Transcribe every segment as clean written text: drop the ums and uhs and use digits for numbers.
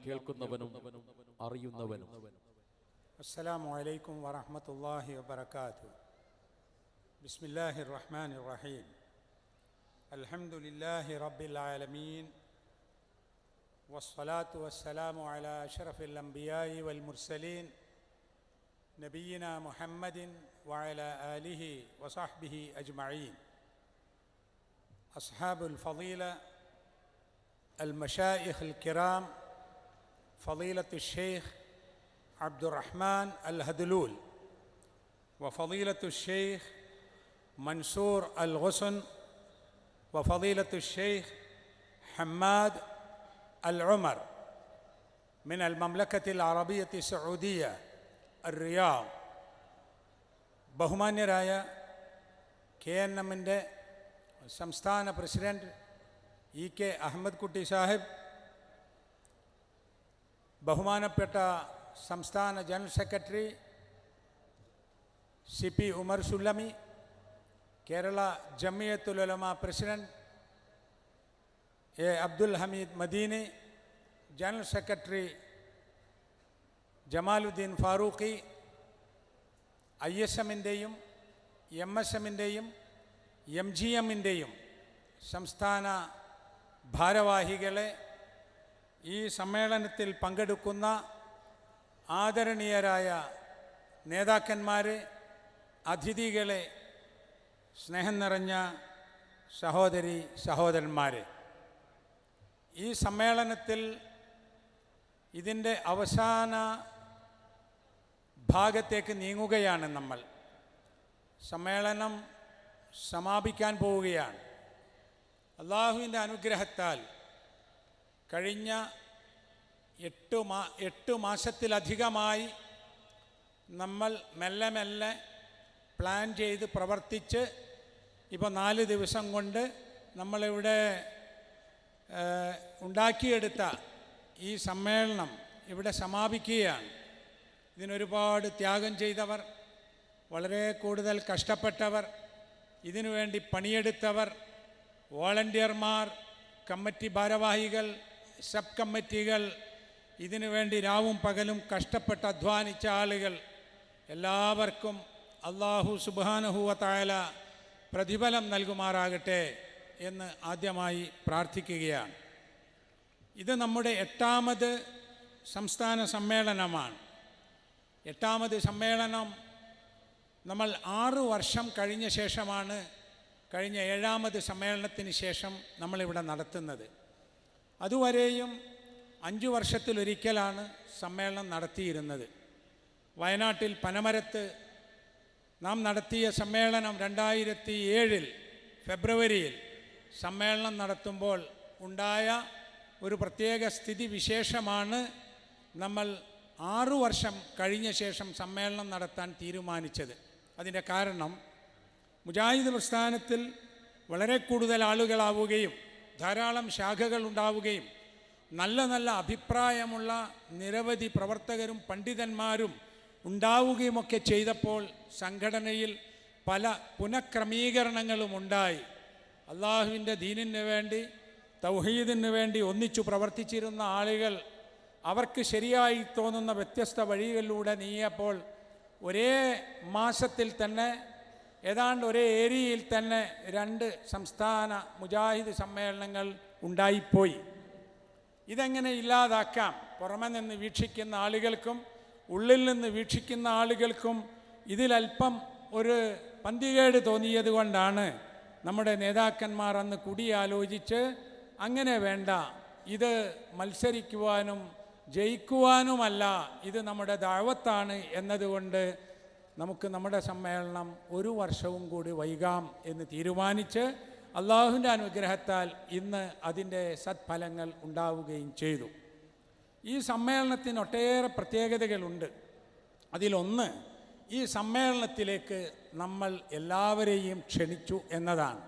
കേൾക്കുന്നവനും അറിയുന്നവനും. അസ്സലാമു അലൈക്കും വറഹ്മത്തുള്ളാഹി വബറകാതുഹു. ബിസ്മില്ലാഹിർ റഹ്മാനിർ റഹീം. അൽഹംദുലില്ലാഹി റബ്ബിൽ ആലമീൻ വസ്സലാത്തു വസ്സലാമു അലാ അഷ്റഫിൽ അംബിയാഇ വൽ മുർസലീൻ നബിയിനാ മുഹമ്മദിൻ വഅലാ ആലിഹി വസഹ്ബിഹി അജ്മഈൻ. അസ്ഹാബുൽ ഫളീല المشايخ الكرام فضيلة الشيخ عبد الرحمن الهدلول وفضيلة الشيخ منصور الغصن وفضيلة الشيخ حماد العمر من المملكة العربية السعودية الرياض. ബഹുമാന്യരായ KNMന്റെ സംസ്ഥാന പ്രസിഡന്റ് EK അഹമ്മദ് കുട്ടി സാഹിബ്, ബഹുമാനപ്പെട്ട സംസ്ഥാന general secretary CP Umar Sullami, Kerala Jamiyathul Ulama president Abdul Hameed Madani, general secretary Jamaluddeen Farooqi, ISMൻ്റെയും MSMൻ്റെയും MGMൻ്റെയും സംസ്ഥാന ഭാരവാഹികളെ, ഈ സമ്മേളനത്തിൽ പങ്കെടുക്കുന്ന ആദരണീയരായ നേതാക്കന്മാരെ, അതിഥികളെ, സ്നേഹം നിറഞ്ഞ സഹോദരി സഹോദരന്മാരെ, ഈ സമ്മേളനത്തിൽ ഇതിൻ്റെ അവസാന ഭാഗത്തേക്ക് നീങ്ങുകയാണ് നമ്മൾ. സമ്മേളനം സമാപിക്കാൻ പോവുകയാണ്. അള്ളാഹുവിൻ്റെ അനുഗ്രഹത്താൽ കഴിഞ്ഞ 8 മാസത്തിലധികമായി നമ്മൾ മെല്ലെ മെല്ലെ പ്ലാൻ ചെയ്ത് പ്രവർത്തിച്ച് ഇപ്പോൾ 4 ദിവസം കൊണ്ട് നമ്മളിവിടെ ഉണ്ടാക്കിയെടുത്ത ഈ സമ്മേളനം ഇവിടെ സമാപിക്കുകയാണ്. ഇതിനൊരുപാട് ത്യാഗം ചെയ്തവർ, വളരെ കൂടുതൽ കഷ്ടപ്പെട്ടവർ, ഇതിനുവേണ്ടി പണിയെടുത്തവർ, വോളണ്ടിയർമാർ, കമ്മിറ്റി ഭാരവാഹികൾ, സബ് കമ്മിറ്റികൾ, ഇതിനുവേണ്ടി രാവും പകലും കഷ്ടപ്പെട്ട് അധ്വാനിച്ച ആളുകൾ, എല്ലാവർക്കും അല്ലാഹു സുബ്ഹാനഹു വ തആല പ്രതിഫലം നൽകുമാറാകട്ടെ എന്ന് ആദ്യമായി പ്രാർത്ഥിക്കുകയാണ്. ഇത് നമ്മുടെ 8ാമത് സംസ്ഥാന സമ്മേളനമാണ്. 8ാമത് സമ്മേളനം നമ്മൾ 6 വർഷം കഴിഞ്ഞ ശേഷമാണ് കഴിഞ്ഞ 7ാമത് സമ്മേളനത്തിന് ശേഷം നമ്മളിവിടെ നടത്തുന്നത്. അതുവരെയും 5 വർഷത്തിലൊരിക്കലാണ് സമ്മേളനം നടത്തിയിരുന്നത്. വയനാട്ടിൽ പനമരത്ത് നാം നടത്തിയ സമ്മേളനം 2007 ഫെബ്രുവരിയിൽ സമ്മേളനം നടത്തുമ്പോൾ ഉണ്ടായ ഒരു പ്രത്യേക സ്ഥിതി വിശേഷമാണ് നമ്മൾ 6 വർഷം കഴിഞ്ഞ ശേഷം സമ്മേളനം നടത്താൻ തീരുമാനിച്ചത്. അതിൻ്റെ കാരണം മുജാഹിദ് പ്രസ്ഥാനത്തിൽ വളരെ കൂടുതൽ ആളുകളാവുകയും ധാരാളം ശാഖകൾ ഉണ്ടാവുകയും നല്ല നല്ല അഭിപ്രായമുള്ള നിരവധി പ്രവർത്തകരും പണ്ഡിതന്മാരും ഉണ്ടാവുകയുമൊക്കെ ചെയ്തപ്പോൾ സംഘടനയിൽ പല പുനഃക്രമീകരണങ്ങളും ഉണ്ടായി. അള്ളാഹുവിൻ്റെ ദീനിന് വേണ്ടി, തൗഹീദിന് വേണ്ടി ഒന്നിച്ചു പ്രവർത്തിച്ചിരുന്ന ആളുകൾ അവർക്ക് ശരിയായി തോന്നുന്ന വ്യത്യസ്ത വഴികളിലൂടെ നീങ്ങിയപ്പോൾ ഒരേ മാസത്തിൽ തന്നെ, ഏതാണ്ട് ഒരേ ഏരിയയിൽ തന്നെ 2 സംസ്ഥാന മുജാഹിദ് സമ്മേളനങ്ങൾ ഉണ്ടായിപ്പോയി. ഇതെങ്ങനെ ഇല്ലാതാക്കാം? പുറമെ നിന്ന് വീക്ഷിക്കുന്ന ആളുകൾക്കും ഉള്ളിൽ നിന്ന് വീക്ഷിക്കുന്ന ആളുകൾക്കും ഇതിലല്പം ഒരു പന്തികേട് തോന്നിയത് കൊണ്ടാണ് നമ്മുടെ നേതാക്കന്മാർ അന്ന് കൂടിയാലോചിച്ച് അങ്ങനെ വേണ്ട, ഇത് മത്സരിക്കുവാനും ജയിക്കുവാനുമല്ല, ഇത് നമ്മുടെ ദഅവത്താണ് എന്നതുകൊണ്ട് നമുക്ക് നമ്മുടെ സമ്മേളനം 1 വർഷവും കൂടി വൈകാം എന്ന് തീരുമാനിച്ച് അള്ളാഹുവിൻ്റെ അനുഗ്രഹത്താൽ ഇന്ന് അതിൻ്റെ സത്ഫലങ്ങൾ ഉണ്ടാവുകയും ചെയ്തു. ഈ സമ്മേളനത്തിന് ഒട്ടേറെ പ്രത്യേകതകളുണ്ട്. അതിലൊന്ന്, ഈ സമ്മേളനത്തിലേക്ക് നമ്മൾ എല്ലാവരെയും ക്ഷണിച്ചു എന്നതാണ്.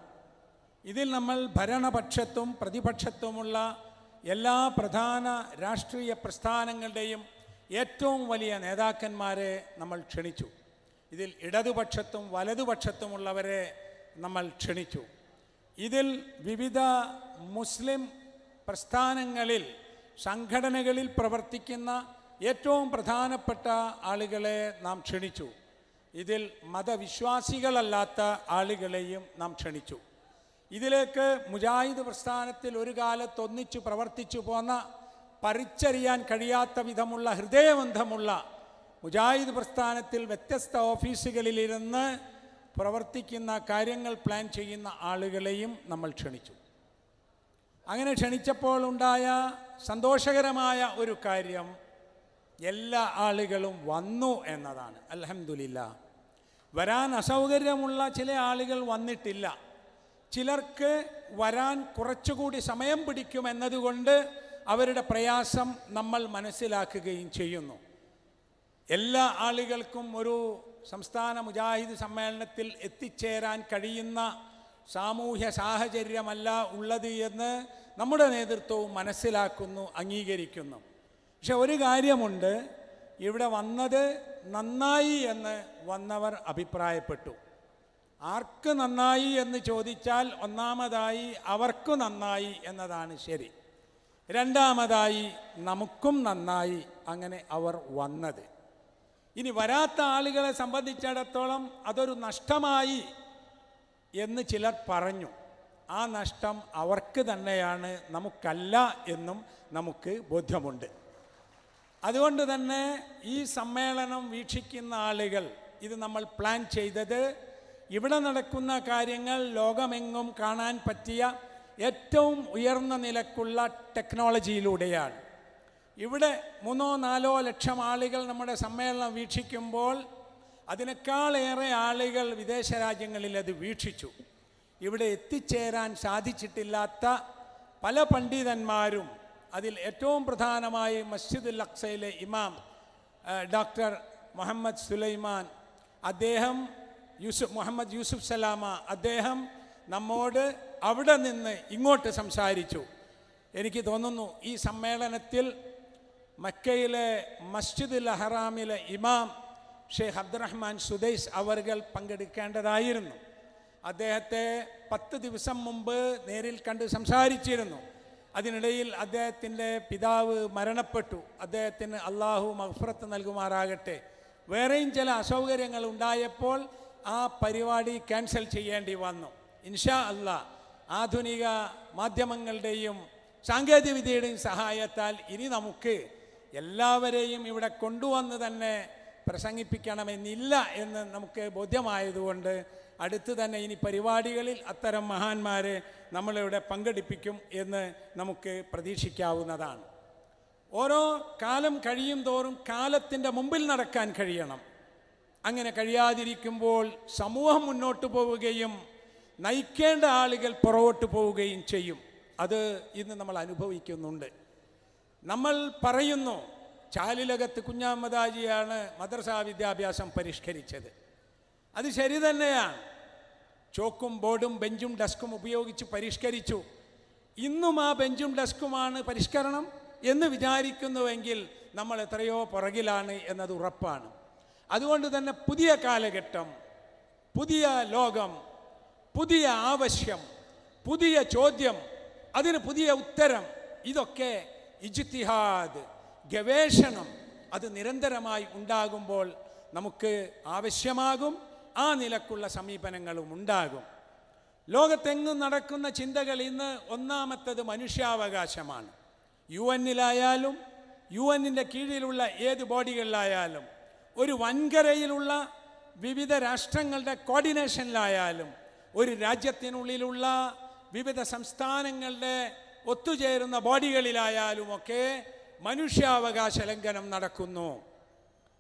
ഇതിൽ നമ്മൾ ഭരണപക്ഷത്തും പ്രതിപക്ഷത്തുമുള്ള എല്ലാ പ്രധാന രാഷ്ട്രീയ പ്രസ്ഥാനങ്ങളുടെയും ഏറ്റവും വലിയ നേതാക്കന്മാരെ നമ്മൾ ക്ഷണിച്ചു. ഇതിൽ ഇടതുപക്ഷത്തും വലതുപക്ഷത്തുമുള്ളവരെ നമ്മൾ ക്ഷണിച്ചു. ഇതിൽ വിവിധ മുസ്ലിം പ്രസ്ഥാനങ്ങളിൽ സംഘടനകളിൽ പ്രവർത്തിക്കുന്ന ഏറ്റവും പ്രധാനപ്പെട്ട ആളുകളെ നാം ക്ഷണിച്ചു. ഇതിൽ മതവിശ്വാസികളല്ലാത്ത ആളുകളെയും നാം ക്ഷണിച്ചു. ഇതിലേക്ക് മുജാഹിദ് പ്രസ്ഥാനത്തിൽ ഒരു കാലത്ത് ഒന്നിച്ചു പ്രവർത്തിച്ചു പോന്ന, പറിച്ചറിയാൻ കഴിയാത്ത വിധമുള്ള ഹൃദയബന്ധമുള്ള, മുജാഹിദ് പ്രസ്ഥാനത്തിൽ വ്യത്യസ്ത ഓഫീസുകളിലിരുന്ന് പ്രവർത്തിക്കുന്ന, കാര്യങ്ങൾ പ്ലാൻ ചെയ്യുന്ന ആളുകളെയും നമ്മൾ ക്ഷണിച്ചു. അങ്ങനെ ക്ഷണിച്ചപ്പോൾ ഉണ്ടായ സന്തോഷകരമായ ഒരു കാര്യം, എല്ലാ ആളുകളും വന്നു എന്നതാണ്. അൽഹംദുലില്ലാ. വരാൻ അസൗകര്യമുള്ള ചില ആളുകൾ വന്നിട്ടില്ല. ചിലർക്ക് വരാൻ കുറച്ചുകൂടി സമയം പിടിക്കുമെന്നതുകൊണ്ട് അവരുടെ പ്രയാസം നമ്മൾ മനസ്സിലാക്കുകയും ചെയ്യുന്നു. എല്ലാ ആളുകൾക്കും ഒരു സംസ്ഥാന മുജാഹിദ് സമ്മേളനത്തിൽ എത്തിച്ചേരാൻ കഴിയുന്ന സാമൂഹ്യ സാഹചര്യമല്ല ഉള്ളത് എന്ന് നമ്മുടെ നേതൃത്വവും മനസ്സിലാക്കുന്നു, അംഗീകരിക്കുന്നു. പക്ഷെ ഒരു കാര്യമുണ്ട്, ഇവിടെ വന്നത് നന്നായി എന്ന് വന്നവർ അഭിപ്രായപ്പെട്ടു. ആർക്ക് നന്നായി എന്ന് ചോദിച്ചാൽ, ഒന്നാമതായി അവർക്ക് നന്നായി എന്നതാണ് ശരി. രണ്ടാമതായി നമുക്കും നന്നായി അങ്ങനെ അവർ വന്നത്. ഇനി വരാത്ത ആളുകളെ സംബന്ധിച്ചിടത്തോളം അതൊരു നഷ്ടമായി എന്ന് ചിലർ പറഞ്ഞു. ആ നഷ്ടം അവർക്ക് തന്നെയാണ്, നമുക്കല്ല എന്നും നമുക്ക് ബോധ്യമുണ്ട്. അതുകൊണ്ട് തന്നെ ഈ സമ്മേളനം വീക്ഷിക്കുന്ന ആളുകൾ, ഇത് നമ്മൾ പ്ലാൻ ചെയ്തത് ഇവിടെ നടക്കുന്ന കാര്യങ്ങൾ ലോകമെങ്ങും കാണാൻ പറ്റിയ ഏറ്റവും ഉയർന്ന നിലക്കുള്ള ടെക്നോളജിയിലൂടെയാണ്. ഇവിടെ 3-4 ലക്ഷം ആളുകൾ നമ്മുടെ സമ്മേളനം വീക്ഷിക്കുമ്പോൾ അതിനേക്കാളേറെ ആളുകൾ വിദേശ രാജ്യങ്ങളിൽ അത് വീക്ഷിച്ചു. ഇവിടെ എത്തിച്ചേരാൻ സാധിച്ചിട്ടില്ലാത്ത പല പണ്ഡിതന്മാരും, അതിൽ ഏറ്റവും പ്രധാനമായി മസ്ജിദുൽ അഖ്സയിലെ ഇമാം ഡോക്ടർ മുഹമ്മദ് സുലൈമാൻ, അദ്ദേഹം മുഹമ്മദ് യൂസുഫ് സലാമ, അദ്ദേഹം നമ്മോട് അവിടെ നിന്ന് ഇങ്ങോട്ട് സംസാരിച്ചു. എനിക്ക് തോന്നുന്നു ഈ സമ്മേളനത്തിൽ മക്കയിലെ മസ്ജിദുൽ ഹറാമിലെ ഇമാം ഷെയ്ഖ് അബ്ദുറഹ്മാൻ സുദൈസ് അവർകൾ പങ്കെടുക്കേണ്ടതായിരുന്നു. അദ്ദേഹത്തെ 10 ദിവസം മുമ്പ് നേരിൽ കണ്ട് സംസാരിച്ചിരുന്നു. അതിനിടയിൽ അദ്ദേഹത്തിൻ്റെ പിതാവ് മരണപ്പെട്ടു. അദ്ദേഹത്തിന് അള്ളാഹു മഗ്ഫിറത്ത് നൽകുമാറാകട്ടെ. വേറെയും ചില അസൗകര്യങ്ങൾ ഉണ്ടായപ്പോൾ ആ പരിപാടി ക്യാൻസൽ ചെയ്യേണ്ടി വന്നു. ഇൻഷാ അല്ലാഹ് ആധുനിക മാധ്യമങ്ങളുടെയും സാങ്കേതികവിദ്യയുടെയും സഹായത്താൽ ഇനി നമുക്ക് എല്ലാവരെയും ഇവിടെ കൊണ്ടുവന്ന് തന്നെ പ്രസംഗിപ്പിക്കണമെന്നില്ല എന്ന് നമുക്ക് ബോധ്യമായതുകൊണ്ട് അടുത്ത് തന്നെ ഇനി പരിപാടികളിൽ അത്തരം മഹാന്മാരെ നമ്മളിവിടെ പങ്കെടുപ്പിക്കും എന്ന് നമുക്ക് പ്രതീക്ഷിക്കാവുന്നതാണ്. ഓരോ കാലം കഴിയും തോറും കാലത്തിൻ്റെ മുമ്പിൽ നടക്കാൻ കഴിയണം. അങ്ങനെ കഴിയാതിരിക്കുമ്പോൾ സമൂഹം മുന്നോട്ട് പോവുകയും നയിക്കേണ്ട ആളുകൾ പുറകോട്ട് പോവുകയും ചെയ്യും. അത് ഇന്ന് നമ്മൾ അനുഭവിക്കുന്നുണ്ട്. നമ്മൾ പറയുന്നു ചാലിലകത്ത് കുഞ്ഞാമദാജിയാണ് മദ്രസാ വിദ്യാഭ്യാസം പരിഷ്കരിച്ചത്. അത് ശരി തന്നെയാണ്. ചോക്കും ബോർഡും ബെഞ്ചും ഡെസ്കും ഉപയോഗിച്ച് പരിഷ്കരിച്ചു. ഇന്നും ആ ബെഞ്ചും ഡെസ്കുമാണ് പരിഷ്കരണം എന്ന് വിചാരിക്കുന്നുവെങ്കിൽ നമ്മൾ എത്രയോ പുറകിലാണ് എന്നത് ഉറപ്പാണ്. അതുകൊണ്ട് തന്നെ പുതിയ കാലഘട്ടം, പുതിയ ലോകം, പുതിയ ആവശ്യം, പുതിയ ചോദ്യം, അതിന് പുതിയ ഉത്തരം, ഇതൊക്കെ ഇജ്തിഹാദ്, ഗവേഷണം, അത് നിരന്തരമായി ഉണ്ടാകുമ്പോൾ നമുക്ക് ആവശ്യമാകും. ആ നിലക്കുള്ള സമീപനങ്ങളും ഉണ്ടാകും. ലോകത്തെങ്ങും നടക്കുന്ന ചിന്തകൾ ഇന്ന് ഒന്നാമത്തത് മനുഷ്യാവകാശമാണ്. UN-ലായാലും UN-ൻ്റെ കീഴിലുള്ള ഏത് ബോഡികളിലായാലും, ഒരു വൻകരയിലുള്ള വിവിധ രാഷ്ട്രങ്ങളുടെ കോർഡിനേഷനിലായാലും, ഒരു രാജ്യത്തിനുള്ളിലുള്ള വിവിധ സംസ്ഥാനങ്ങളുടെ ഒത്തുചേരുന്ന ബോഡികളിലായാലുമൊക്കെ മനുഷ്യാവകാശ ലംഘനം നടക്കുന്നു.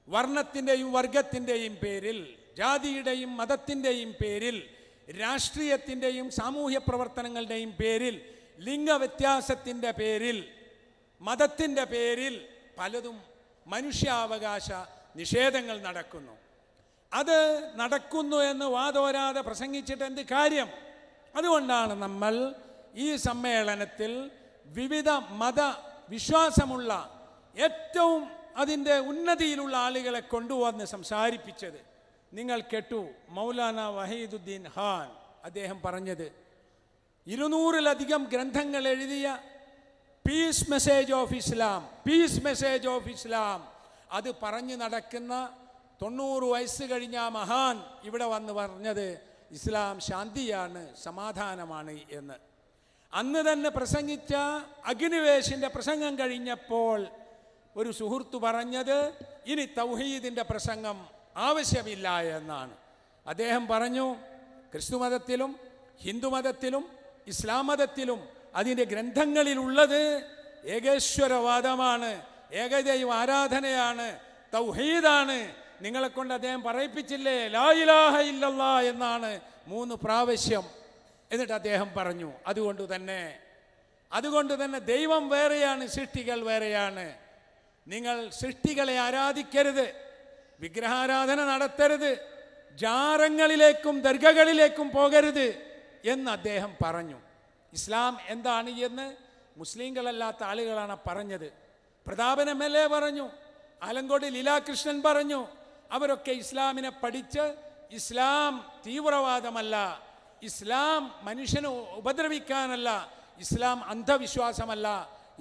വർണ്ണത്തിൻ്റെയും വർഗത്തിൻ്റെയും പേരിൽ, ജാതിയുടെയും മതത്തിൻ്റെയും പേരിൽ, രാഷ്ട്രീയത്തിൻ്റെയും സാമൂഹ്യ പ്രവർത്തനങ്ങളുടെയും പേരിൽ, ലിംഗവ്യത്യാസത്തിൻ്റെ പേരിൽ, മതത്തിൻ്റെ പേരിൽ പലതും മനുഷ്യാവകാശ നിഷേധങ്ങൾ നടക്കുന്നു. അത് നടക്കുന്നു എന്ന് വാതോരാതെ പ്രസംഗിച്ചിട്ട് എന്ത് കാര്യം? അതുകൊണ്ടാണ് നമ്മൾ ഈ സമ്മേളനത്തിൽ വിവിധ മതവിശ്വാസമുള്ള ഏറ്റവും അതിൻ്റെ ഉന്നതിയിലുള്ള ആളുകളെ കൊണ്ടുവന്ന് സംസാരിപ്പിച്ചത്. നിങ്ങൾ കേട്ടു മൗലാന വഹീദുദ്ദീൻ ഖാൻ അദ്ദേഹം പറഞ്ഞത്. 200-ലധികം ഗ്രന്ഥങ്ങൾ എഴുതിയ peace message of Islam, peace message of Islam, അത് പറഞ്ഞു നടക്കുന്ന 90 വയസ്സ് കഴിഞ്ഞ ആ മഹാൻ ഇവിടെ വന്ന് പറഞ്ഞത് ഇസ്ലാം ശാന്തിയാണ്, സമാധാനമാണ് എന്ന്. അന്ന് തന്നെ പ്രസംഗിച്ച അഗ്നിവേശിൻ്റെ പ്രസംഗം കഴിഞ്ഞപ്പോൾ ഒരു സുഹൃത്ത് പറഞ്ഞത് ഇനി തൗഹീദിൻ്റെ പ്രസംഗം ആവശ്യമില്ല എന്നാണ്. അദ്ദേഹം പറഞ്ഞു, ക്രിസ്തുമതത്തിലും ഹിന്ദുമതത്തിലും ഇസ്ലാം മതത്തിലും അതിൻ്റെ ഗ്രന്ഥങ്ങളിലുള്ളത് ഏകേശ്വരവാദമാണ്, ഏകദൈവ ആരാധനയാണ്, തൗഹീദാണ്. നിങ്ങളെ കൊണ്ട് അദ്ദേഹം പറയിപ്പിച്ചില്ലേ ലാ ഇലാഹ ഇല്ലല്ലാ എന്നാണ് 3 പ്രാവശ്യം. എന്നിട്ട് അദ്ദേഹം പറഞ്ഞു അതുകൊണ്ട് തന്നെ ദൈവം വേറെയാണ്, സൃഷ്ടികൾ വേറെയാണ്. നിങ്ങൾ സൃഷ്ടികളെ ആരാധിക്കരുത്, വിഗ്രഹാരാധന നടത്തരുത്, ജാറങ്ങളിലേക്കും ദർഗകളിലേക്കും പോകരുത് എന്ന് അദ്ദേഹം പറഞ്ഞു. ഇസ്ലാം എന്താണ് എന്ന് മുസ്ലിങ്ങളല്ലാത്ത ആളുകളാണ് പറഞ്ഞത്. പ്രതാപൻ MLA പറഞ്ഞു, ആലങ്കോട് ലീലാകൃഷ്ണൻ പറഞ്ഞു. അവരൊക്കെ ഇസ്ലാമിനെ പഠിച്ച് ഇസ്ലാം തീവ്രവാദമല്ല, ഇസ്ലാം മനുഷ്യനെ ഉപദ്രവിക്കാനല്ല, ഇസ്ലാം അന്ധവിശ്വാസമല്ല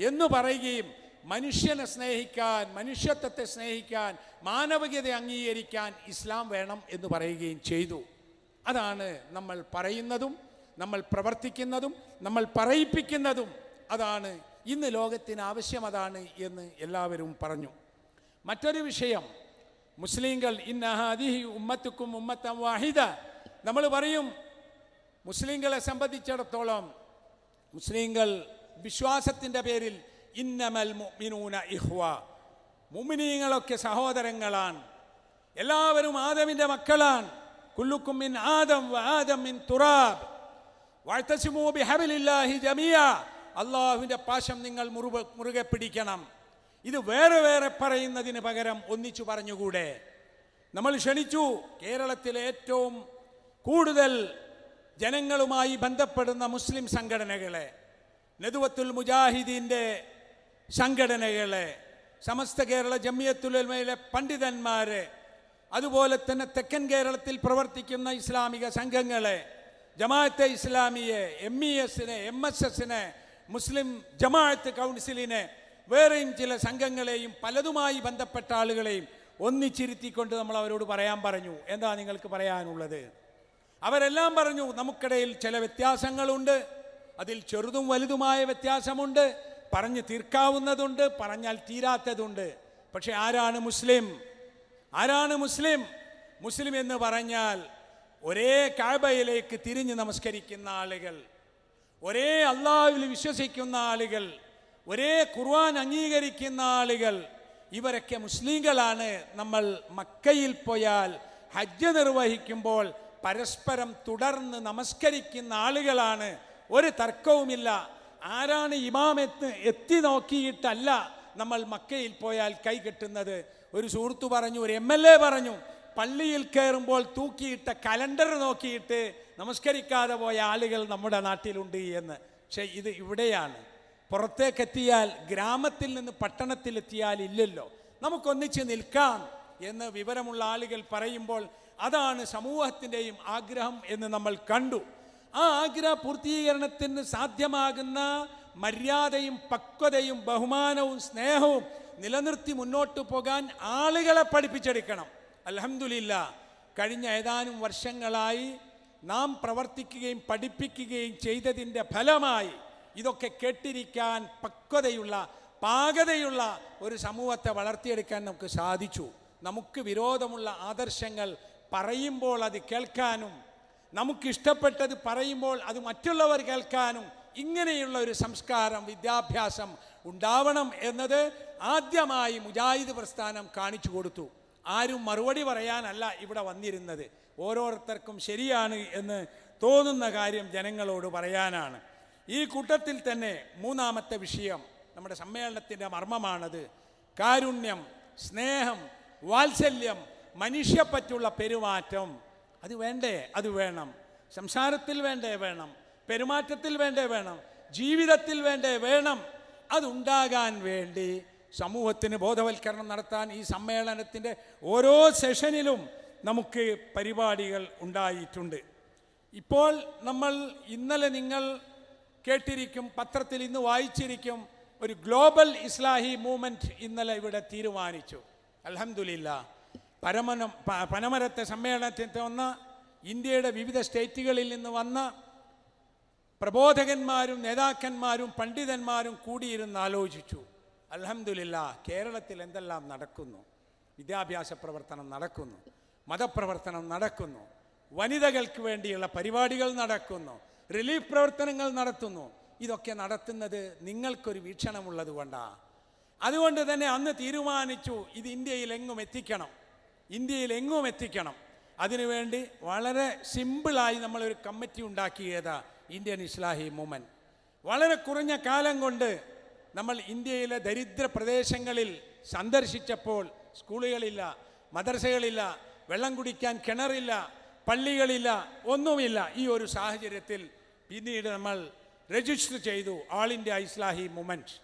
എന്ന് പറയുകയും മനുഷ്യനെ സ്നേഹിക്കാൻ, മനുഷ്യത്വത്തെ സ്നേഹിക്കാൻ, മാനവികത അംഗീകരിക്കാൻ ഇസ്ലാം വേണം എന്ന് പറയുകയും ചെയ്തു. അതാണ് നമ്മൾ പറയുന്നതും നമ്മൾ പ്രവർത്തിക്കുന്നതും നമ്മൾ പറയിപ്പിക്കുന്നതും. അതാണ് ഇന്ന് ലോകത്തിന് ആവശ്യം, അതാണ് എന്ന് എല്ലാവരും പറഞ്ഞു. മറ്റൊരു വിഷയം, മുസ്ലിങ്ങൾ ഇന്ന ഹാദിഹി ഉമ്മത്തുക്കും ഉമ്മത്തൻ വാഹിദ. നമ്മൾ പറയും മുസ്ലിങ്ങളെ സംബന്ധിച്ചിടത്തോളം, മുസ്ലിങ്ങൾ വിശ്വാസത്തിൻ്റെ പേരിൽ ഇന്നമൽ മുഅ്മിനൂന ഇഖ്വ, മുഅ്മിനീങ്ങളൊക്കെ സഹോദരങ്ങളാണ്, എല്ലാവരും ആദമിൻ്റെ മക്കളാണ്. കുല്ലുക്കും മിൻ ആദം വ ആദം മിൻ തുറാബ് വഅ്തസിമൂ ബിഹബ്ലില്ലാഹി ജമീഅ. അല്ലാഹുവിൻ്റെ പാശം നിങ്ങൾ മുറുകെ പിടിക്കണം. ഇത് വേറെ വേറെ പറയുന്നതിന് പകരം ഒന്നിച്ചു പറഞ്ഞുകൂടെ? നമ്മൾ ക്ഷണിച്ചു കേരളത്തിലെ ഏറ്റവും കൂടുതൽ ജനങ്ങളുമായി ബന്ധപ്പെടുന്ന മുസ്ലിം സംഘടനകളെ, നദുവത്തുൽ മുജാഹിദീൻ്റെ സംഘടനകളെ, സമസ്ത കേരള ജമിയത്തുൽ ഉലമയിലെ പണ്ഡിതന്മാരെ, അതുപോലെ തന്നെ തെക്കൻ കേരളത്തിൽ പ്രവർത്തിക്കുന്ന ഇസ്ലാമിക സംഘങ്ങളെ, ജമാഅത്തെ ഇസ്ലാമിയെ, MESനെ, MSSനെ, മുസ്ലിം ജമാഅത്ത് കൗൺസിലിനെ, വേറെയും ചില സംഘങ്ങളെയും പലതുമായി ബന്ധപ്പെട്ട ആളുകളെയും ഒന്നിച്ചിരുത്തിക്കൊണ്ട് നമ്മൾ അവരോട് പറയാൻ പറഞ്ഞു. എന്താ നിങ്ങൾക്ക് പറയാനുള്ളത്? അവരെല്ലാം പറഞ്ഞു നമുക്കിടയിൽ ചില വ്യത്യാസങ്ങളുണ്ട്, അതിൽ ചെറുതും വലുതുമായ വ്യത്യാസമുണ്ട്, പറഞ്ഞു തീർക്കാവുന്നതുണ്ട്, പറഞ്ഞാൽ തീരാത്തതുണ്ട്. പക്ഷെ ആരാണ് മുസ്ലിം? ആരാണ് മുസ്ലിം? മുസ്ലിം എന്ന് പറഞ്ഞാൽ ഒരേ കഅബയിലേക്ക് തിരിഞ്ഞ് നമസ്കരിക്കുന്ന ആളുകൾ, ഒരേ അല്ലാഹുവിൽ വിശ്വസിക്കുന്ന ആളുകൾ, ഒരേ ഖുർആൻ അംഗീകരിക്കുന്ന ആളുകൾ, ഇവരൊക്കെ മുസ്ലിങ്ങളാണ്. നമ്മൾ മക്കയിൽ പോയാൽ ഹജ്ജ് നിർവഹിക്കുമ്പോൾ പരസ്പരം തുടർന്ന് നമസ്കരിക്കുന്ന ആളുകളാണ്. ഒരു തർക്കവുമില്ല. ആരാണ് ഇമാമെന്ന് എത്തി നോക്കിയിട്ടല്ല നമ്മൾ മക്കയിൽ പോയാൽ കൈകെട്ടുന്നത്. ഒരു സുഹൃത്തു പറഞ്ഞു, ഒരു MLA പറഞ്ഞു, പള്ളിയിൽ കയറുമ്പോൾ തൂക്കിയിട്ട കലണ്ടർ നോക്കിയിട്ട് നമസ്കരിക്കാതെ പോയ ആളുകൾ നമ്മുടെ നാട്ടിലുണ്ട് എന്ന്. പക്ഷേ ഇത് ഇവിടെയാണ്. പുറത്തേക്കെത്തിയാൽ, ഗ്രാമത്തിൽ നിന്ന് പട്ടണത്തിലെത്തിയാൽ ഇല്ലല്ലോ. നമുക്കൊന്നിച്ച് നിൽക്കാം എന്ന് വിവരമുള്ള ആളുകൾ പറയുമ്പോൾ അതാണ് സമൂഹത്തിൻ്റെയും ആഗ്രഹം എന്ന് നമ്മൾ കണ്ടു. ആ ആഗ്രഹ പൂർത്തീകരണത്തിന് സാധ്യമാകുന്ന മര്യാദയും പക്വതയും ബഹുമാനവും സ്നേഹവും നിലനിർത്തി മുന്നോട്ട് പോകാൻ ആളുകളെ പഠിപ്പിച്ചെടുക്കണം. അൽഹംദുലില്ലാ, കഴിഞ്ഞ ഏതാനും വർഷങ്ങളായി നാം പ്രവർത്തിക്കുകയും പഠിപ്പിക്കുകയും ചെയ്തതിൻ്റെ ഫലമായി ഇതൊക്കെ കേട്ടിരിക്കാൻ പക്വതയുള്ള, പാകതയുള്ള ഒരു സമൂഹത്തെ വളർത്തിയെടുക്കാൻ നമുക്ക് സാധിച്ചു. നമുക്ക് വിരോധമുള്ള ആദർശങ്ങൾ പറയുമ്പോൾ അത് കേൾക്കാനും, നമുക്കിഷ്ടപ്പെട്ടത് പറയുമ്പോൾ അത് മറ്റുള്ളവർ കേൾക്കാനും ഇങ്ങനെയുള്ള ഒരു സംസ്കാരം, വിദ്യാഭ്യാസം ഉണ്ടാവണം എന്നത് ആദ്യമായി മുജാഹിദ് പ്രസ്ഥാനം കാണിച്ചു കൊടുത്തു. ആരും മറുപടി പറയാനല്ല ഇവിടെ വന്നിരുന്നത്, ഓരോരുത്തർക്കും ശരിയാണ് എന്ന് തോന്നുന്ന കാര്യം ജനങ്ങളോട് പറയാനാണ്. ഈ കൂട്ടത്തിൽ തന്നെ മൂന്നാമത്തെ വിഷയം, നമ്മുടെ സമ്മേളനത്തിൻ്റെ മർമ്മമാണത്. കാരുണ്യം, സ്നേഹം, വാത്സല്യം, മനുഷ്യപ്പറ്റുള്ള പെരുമാറ്റം. അത് വേണ്ടേ? അത് വേണം. സംസാരത്തിൽ വേണ്ടേ? വേണം. പെരുമാറ്റത്തിൽ വേണ്ടേ? വേണം. ജീവിതത്തിൽ വേണ്ടേ? വേണം. അതുണ്ടാകാൻ വേണ്ടി സമൂഹത്തിന് ബോധവൽക്കരണം നടത്താൻ ഈ സമ്മേളനത്തിൻ്റെ ഓരോ സെഷനിലും നമുക്ക് പരിപാടികൾ ഉണ്ടായിട്ടുണ്ട്. ഇപ്പോൾ നമ്മൾ ഇന്നലെ നിങ്ങൾ കേട്ടിരിക്കും, പത്രത്തിൽ ഇന്ന് വായിച്ചിരിക്കും, ഒരു ഗ്ലോബൽ ഇസ്ലാഹി മൂവ്മെൻറ്റ് ഇന്നലെ ഇവിടെ തീരുമാനിച്ചു. അൽഹംദുലില്ലാ. പനമരത്തെ സമ്മേളനത്തിൽ വന്ന ഇന്ത്യയുടെ വിവിധ സ്റ്റേറ്റുകളിൽ നിന്ന് വന്ന പ്രബോധകന്മാരും നേതാക്കന്മാരും പണ്ഡിതന്മാരും കൂടിയിരുന്ന് ആലോചിച്ചു. അൽഹംദുലില്ലാ, കേരളത്തിൽ എന്തെല്ലാം നടക്കുന്നു. വിദ്യാഭ്യാസ പ്രവർത്തനം നടക്കുന്നു, മതപ്രവർത്തനം നടക്കുന്നു, വനിതകൾക്ക് വേണ്ടിയുള്ള പരിപാടികൾ നടക്കുന്നു, റിലീഫ് പ്രവർത്തനങ്ങൾ നടത്തുന്നു. ഇതൊക്കെ നടത്തുന്നത് നിങ്ങൾക്കൊരു വീക്ഷണമുള്ളത് കൊണ്ടാണ്. അതുകൊണ്ട് തന്നെ അന്ന് തീരുമാനിച്ചു ഇത് ഇന്ത്യയിൽ എങ്ങും എത്തിക്കണം. അതിനുവേണ്ടി വളരെ സിമ്പിളായി നമ്മളൊരു കമ്മിറ്റി ഉണ്ടാക്കിയതാ ഇന്ത്യൻ ഇസ്ലാഹി മൂവ്മെൻറ്റ്. വളരെ കുറഞ്ഞ കാലം കൊണ്ട് നമ്മൾ ഇന്ത്യയിലെ ദരിദ്ര പ്രദേശങ്ങളിൽ സന്ദർശിച്ചപ്പോൾ സ്കൂളുകളില്ല, മദ്രസകളില്ല, വെള്ളം കുടിക്കാൻ കിണറില്ല, പള്ളികളില്ല, ഒന്നുമില്ല. ഈ ഒരു സാഹചര്യത്തിൽ പിന്നീട് നമ്മൾ രജിസ്റ്റർ ചെയ്തു ആൾ ഇന്ത്യ ഇസ്ലാഹി മൂവ്മെൻറ്റ്.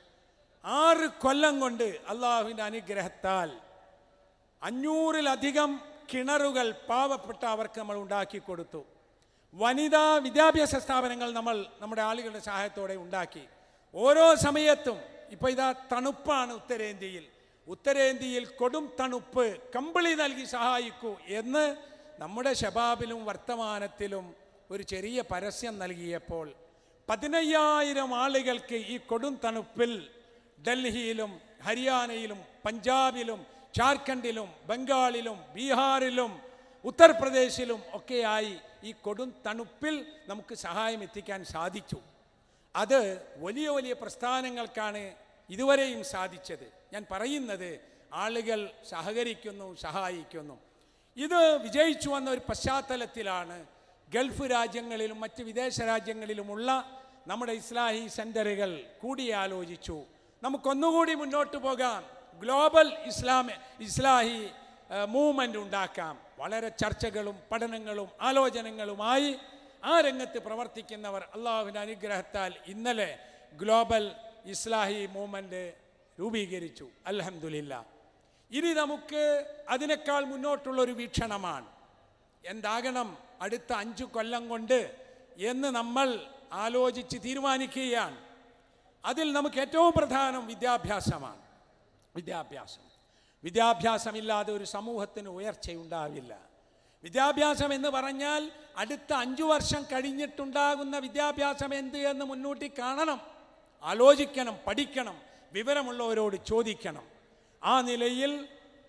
6 കൊല്ലം കൊണ്ട് അള്ളാഹുവിൻ്റെ അനുഗ്രഹത്താൽ 500-ലധികം കിണറുകൾ പാവപ്പെട്ട അവർക്ക് നമ്മൾ ഉണ്ടാക്കി കൊടുത്തു. വനിതാ വിദ്യാഭ്യാസ സ്ഥാപനങ്ങൾ നമ്മൾ നമ്മുടെ ആളുകളുടെ സഹായത്തോടെ ഉണ്ടാക്കി. ഓരോ സമയത്തും ഇപ്പോൾ ഇതാ തണുപ്പാണ് ഉത്തരേന്ത്യയിൽ കൊടും തണുപ്പ്, കമ്പിളി നൽകി സഹായിക്കൂ എന്ന് നമ്മുടെ ശബാബിലും വർത്തമാനത്തിലും ഒരു ചെറിയ പരസ്യം നൽകിയപ്പോൾ 15,000 ആളുകൾക്ക് ഈ കൊടും തണുപ്പിൽ ഡൽഹിയിലും ഹരിയാനയിലും പഞ്ചാബിലും ജാർഖണ്ഡിലും ബംഗാളിലും ബീഹാറിലും ഉത്തർപ്രദേശിലും ഒക്കെയായി ഈ കൊടും തണുപ്പിൽ നമുക്ക് സഹായം എത്തിക്കാൻ സാധിച്ചു. അത് വലിയ വലിയ പ്രസ്ഥാനങ്ങൾക്കാണ് ഇതുവരെയും സാധിച്ചത്. ഞാൻ പറയുന്നത് ആളുകൾ സഹകരിക്കുന്നു, സഹായിക്കുന്നു. ഇത് വിജയിച്ചു വന്ന ഒരു പശ്ചാത്തലത്തിലാണ് ഗൾഫ് രാജ്യങ്ങളിലും മറ്റ് വിദേശ രാജ്യങ്ങളിലുമുള്ള നമ്മുടെ ഇസ്ലാഹി സെൻ്ററുകൾ കൂടിയാലോചിച്ചു, നമുക്കൊന്നുകൂടി മുന്നോട്ട് പോകാം, ഗ്ലോബൽ ഇസ്ലാഹി മൂവ്മെൻ്റ് ഉണ്ടാക്കാം. വളരെ ചർച്ചകളും പഠനങ്ങളും ആലോചനകളുമായി ആ രംഗത്ത് പ്രവർത്തിക്കുന്നവർ അള്ളാഹുവിൻ്റെ അനുഗ്രഹത്താൽ ഇന്നലെ ഗ്ലോബൽ ഇസ്ലാഹി മൂവ്മെൻ്റ് രൂപീകരിച്ചു. അൽഹംദുലില്ലാ. ഇനി നമുക്ക് അതിനേക്കാൾ മുന്നോട്ടുള്ളൊരു വീക്ഷണമാണ്. എന്താകണം അടുത്ത 5 കൊല്ലം കൊണ്ട് എന്ന് നമ്മൾ ആലോചിച്ച് തീരുമാനിക്കുകയാണ്. അതിൽ നമുക്ക് ഏറ്റവും പ്രധാനം വിദ്യാഭ്യാസമാണ്. വിദ്യാഭ്യാസമില്ലാതെ ഒരു സമൂഹത്തിന് ഉയർച്ചയുണ്ടാവില്ല. വിദ്യാഭ്യാസം എന്ന് പറഞ്ഞാൽ അടുത്ത 5 വർഷം കഴിഞ്ഞിട്ടുണ്ടാകുന്ന വിദ്യാഭ്യാസം എന്ത് എന്ന് മുൻകൂട്ടി കാണണം, ആലോചിക്കണം, പഠിക്കണം, വിവരമുള്ളവരോട് ചോദിക്കണം. ആ നിലയിൽ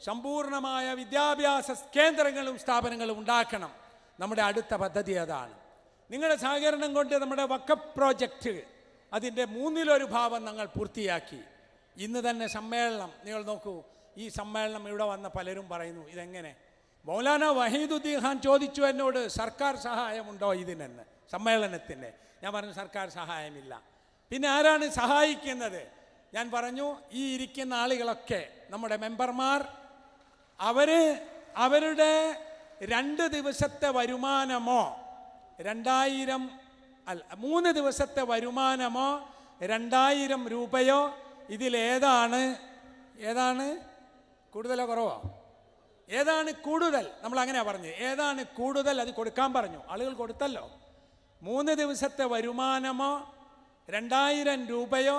സമ്പൂർണമായ വിദ്യാഭ്യാസ കേന്ദ്രങ്ങളും സ്ഥാപനങ്ങളും ഉണ്ടാക്കണം. നമ്മുടെ അടുത്ത പദ്ധതി അതാണ്. നിങ്ങളുടെ സഹകരണം കൊണ്ട് നമ്മുടെ വഖഫ് പ്രോജക്റ്റ് അതിൻ്റെ 1/3 ഭാഗം ഞങ്ങൾ പൂർത്തിയാക്കി. ഇന്ന് തന്നെ സമ്മേളനം നിങ്ങൾ നോക്കൂ. ഈ സമ്മേളനം ഇവിടെ വന്ന പലരും പറയുന്നു ഇതെങ്ങനെ. മൗലാന വഹീദുദ്ദീൻ ഖാൻ ചോദിച്ചു എന്നോട്, സർക്കാർ സഹായമുണ്ടോ ഇതിനെന്ന്, സമ്മേളനത്തിൻ്റെ. ഞാൻ പറഞ്ഞു സർക്കാർ സഹായമില്ല. പിന്നെ ആരാണ് സഹായിക്കുന്നത്? ഞാൻ പറഞ്ഞു ഈ ഇരിക്കുന്ന ആളുകളൊക്കെ നമ്മുടെ മെമ്പർമാർ, അവരുടെ 2 ദിവസത്തെ വരുമാനമോ 3 ദിവസത്തെ വരുമാനമോ 2000 രൂപയോ ഇതിലേതാണ് കൂടുതലോ കുറവോ? ഏതാണ് കൂടുതൽ? നമ്മൾ അങ്ങനെയാണ് പറഞ്ഞത്. ഏതാണ് കൂടുതൽ അത് കൊടുക്കാൻ പറഞ്ഞു. ആളുകൾ കൊടുത്തല്ലോ. 3 ദിവസത്തെ വരുമാനമോ 2000 രൂപയോ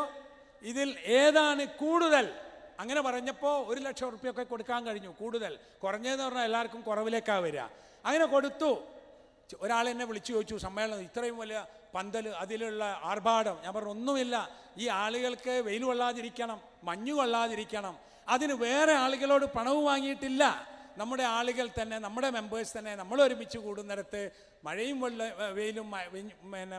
ഇതിൽ ഏതാണ് കൂടുതൽ? അങ്ങനെ പറഞ്ഞപ്പോൾ 1 ലക്ഷം റുപ്യൊക്കെ കൊടുക്കാൻ കഴിഞ്ഞു. കൂടുതൽ കുറഞ്ഞതെന്ന് പറഞ്ഞാൽ എല്ലാവർക്കും കുറവിലേക്കാണ് വരിക. അങ്ങനെ കൊടുത്തു. ഒരാളെന്നെ വിളിച്ചു ചോദിച്ചു, സമ്മേളനം ഇത്രയും വലിയ പന്തൽ, അതിലുള്ള ആർഭാടം. ഞാൻ പറഞ്ഞു ഒന്നുമില്ല, ഈ ആളുകൾക്ക് വെയിൽ കൊള്ളാതിരിക്കണം, മഞ്ഞു കൊള്ളാതിരിക്കണം, അതിന് വേറെ ആളുകളോട് പണവും വാങ്ങിയിട്ടില്ല. നമ്മുടെ ആളുകൾ തന്നെ, നമ്മുടെ മെമ്പേഴ്സ് തന്നെ നമ്മൾ ഒരുമിച്ച് കൂടുന്നിടത്ത് മഴയും വെയിലും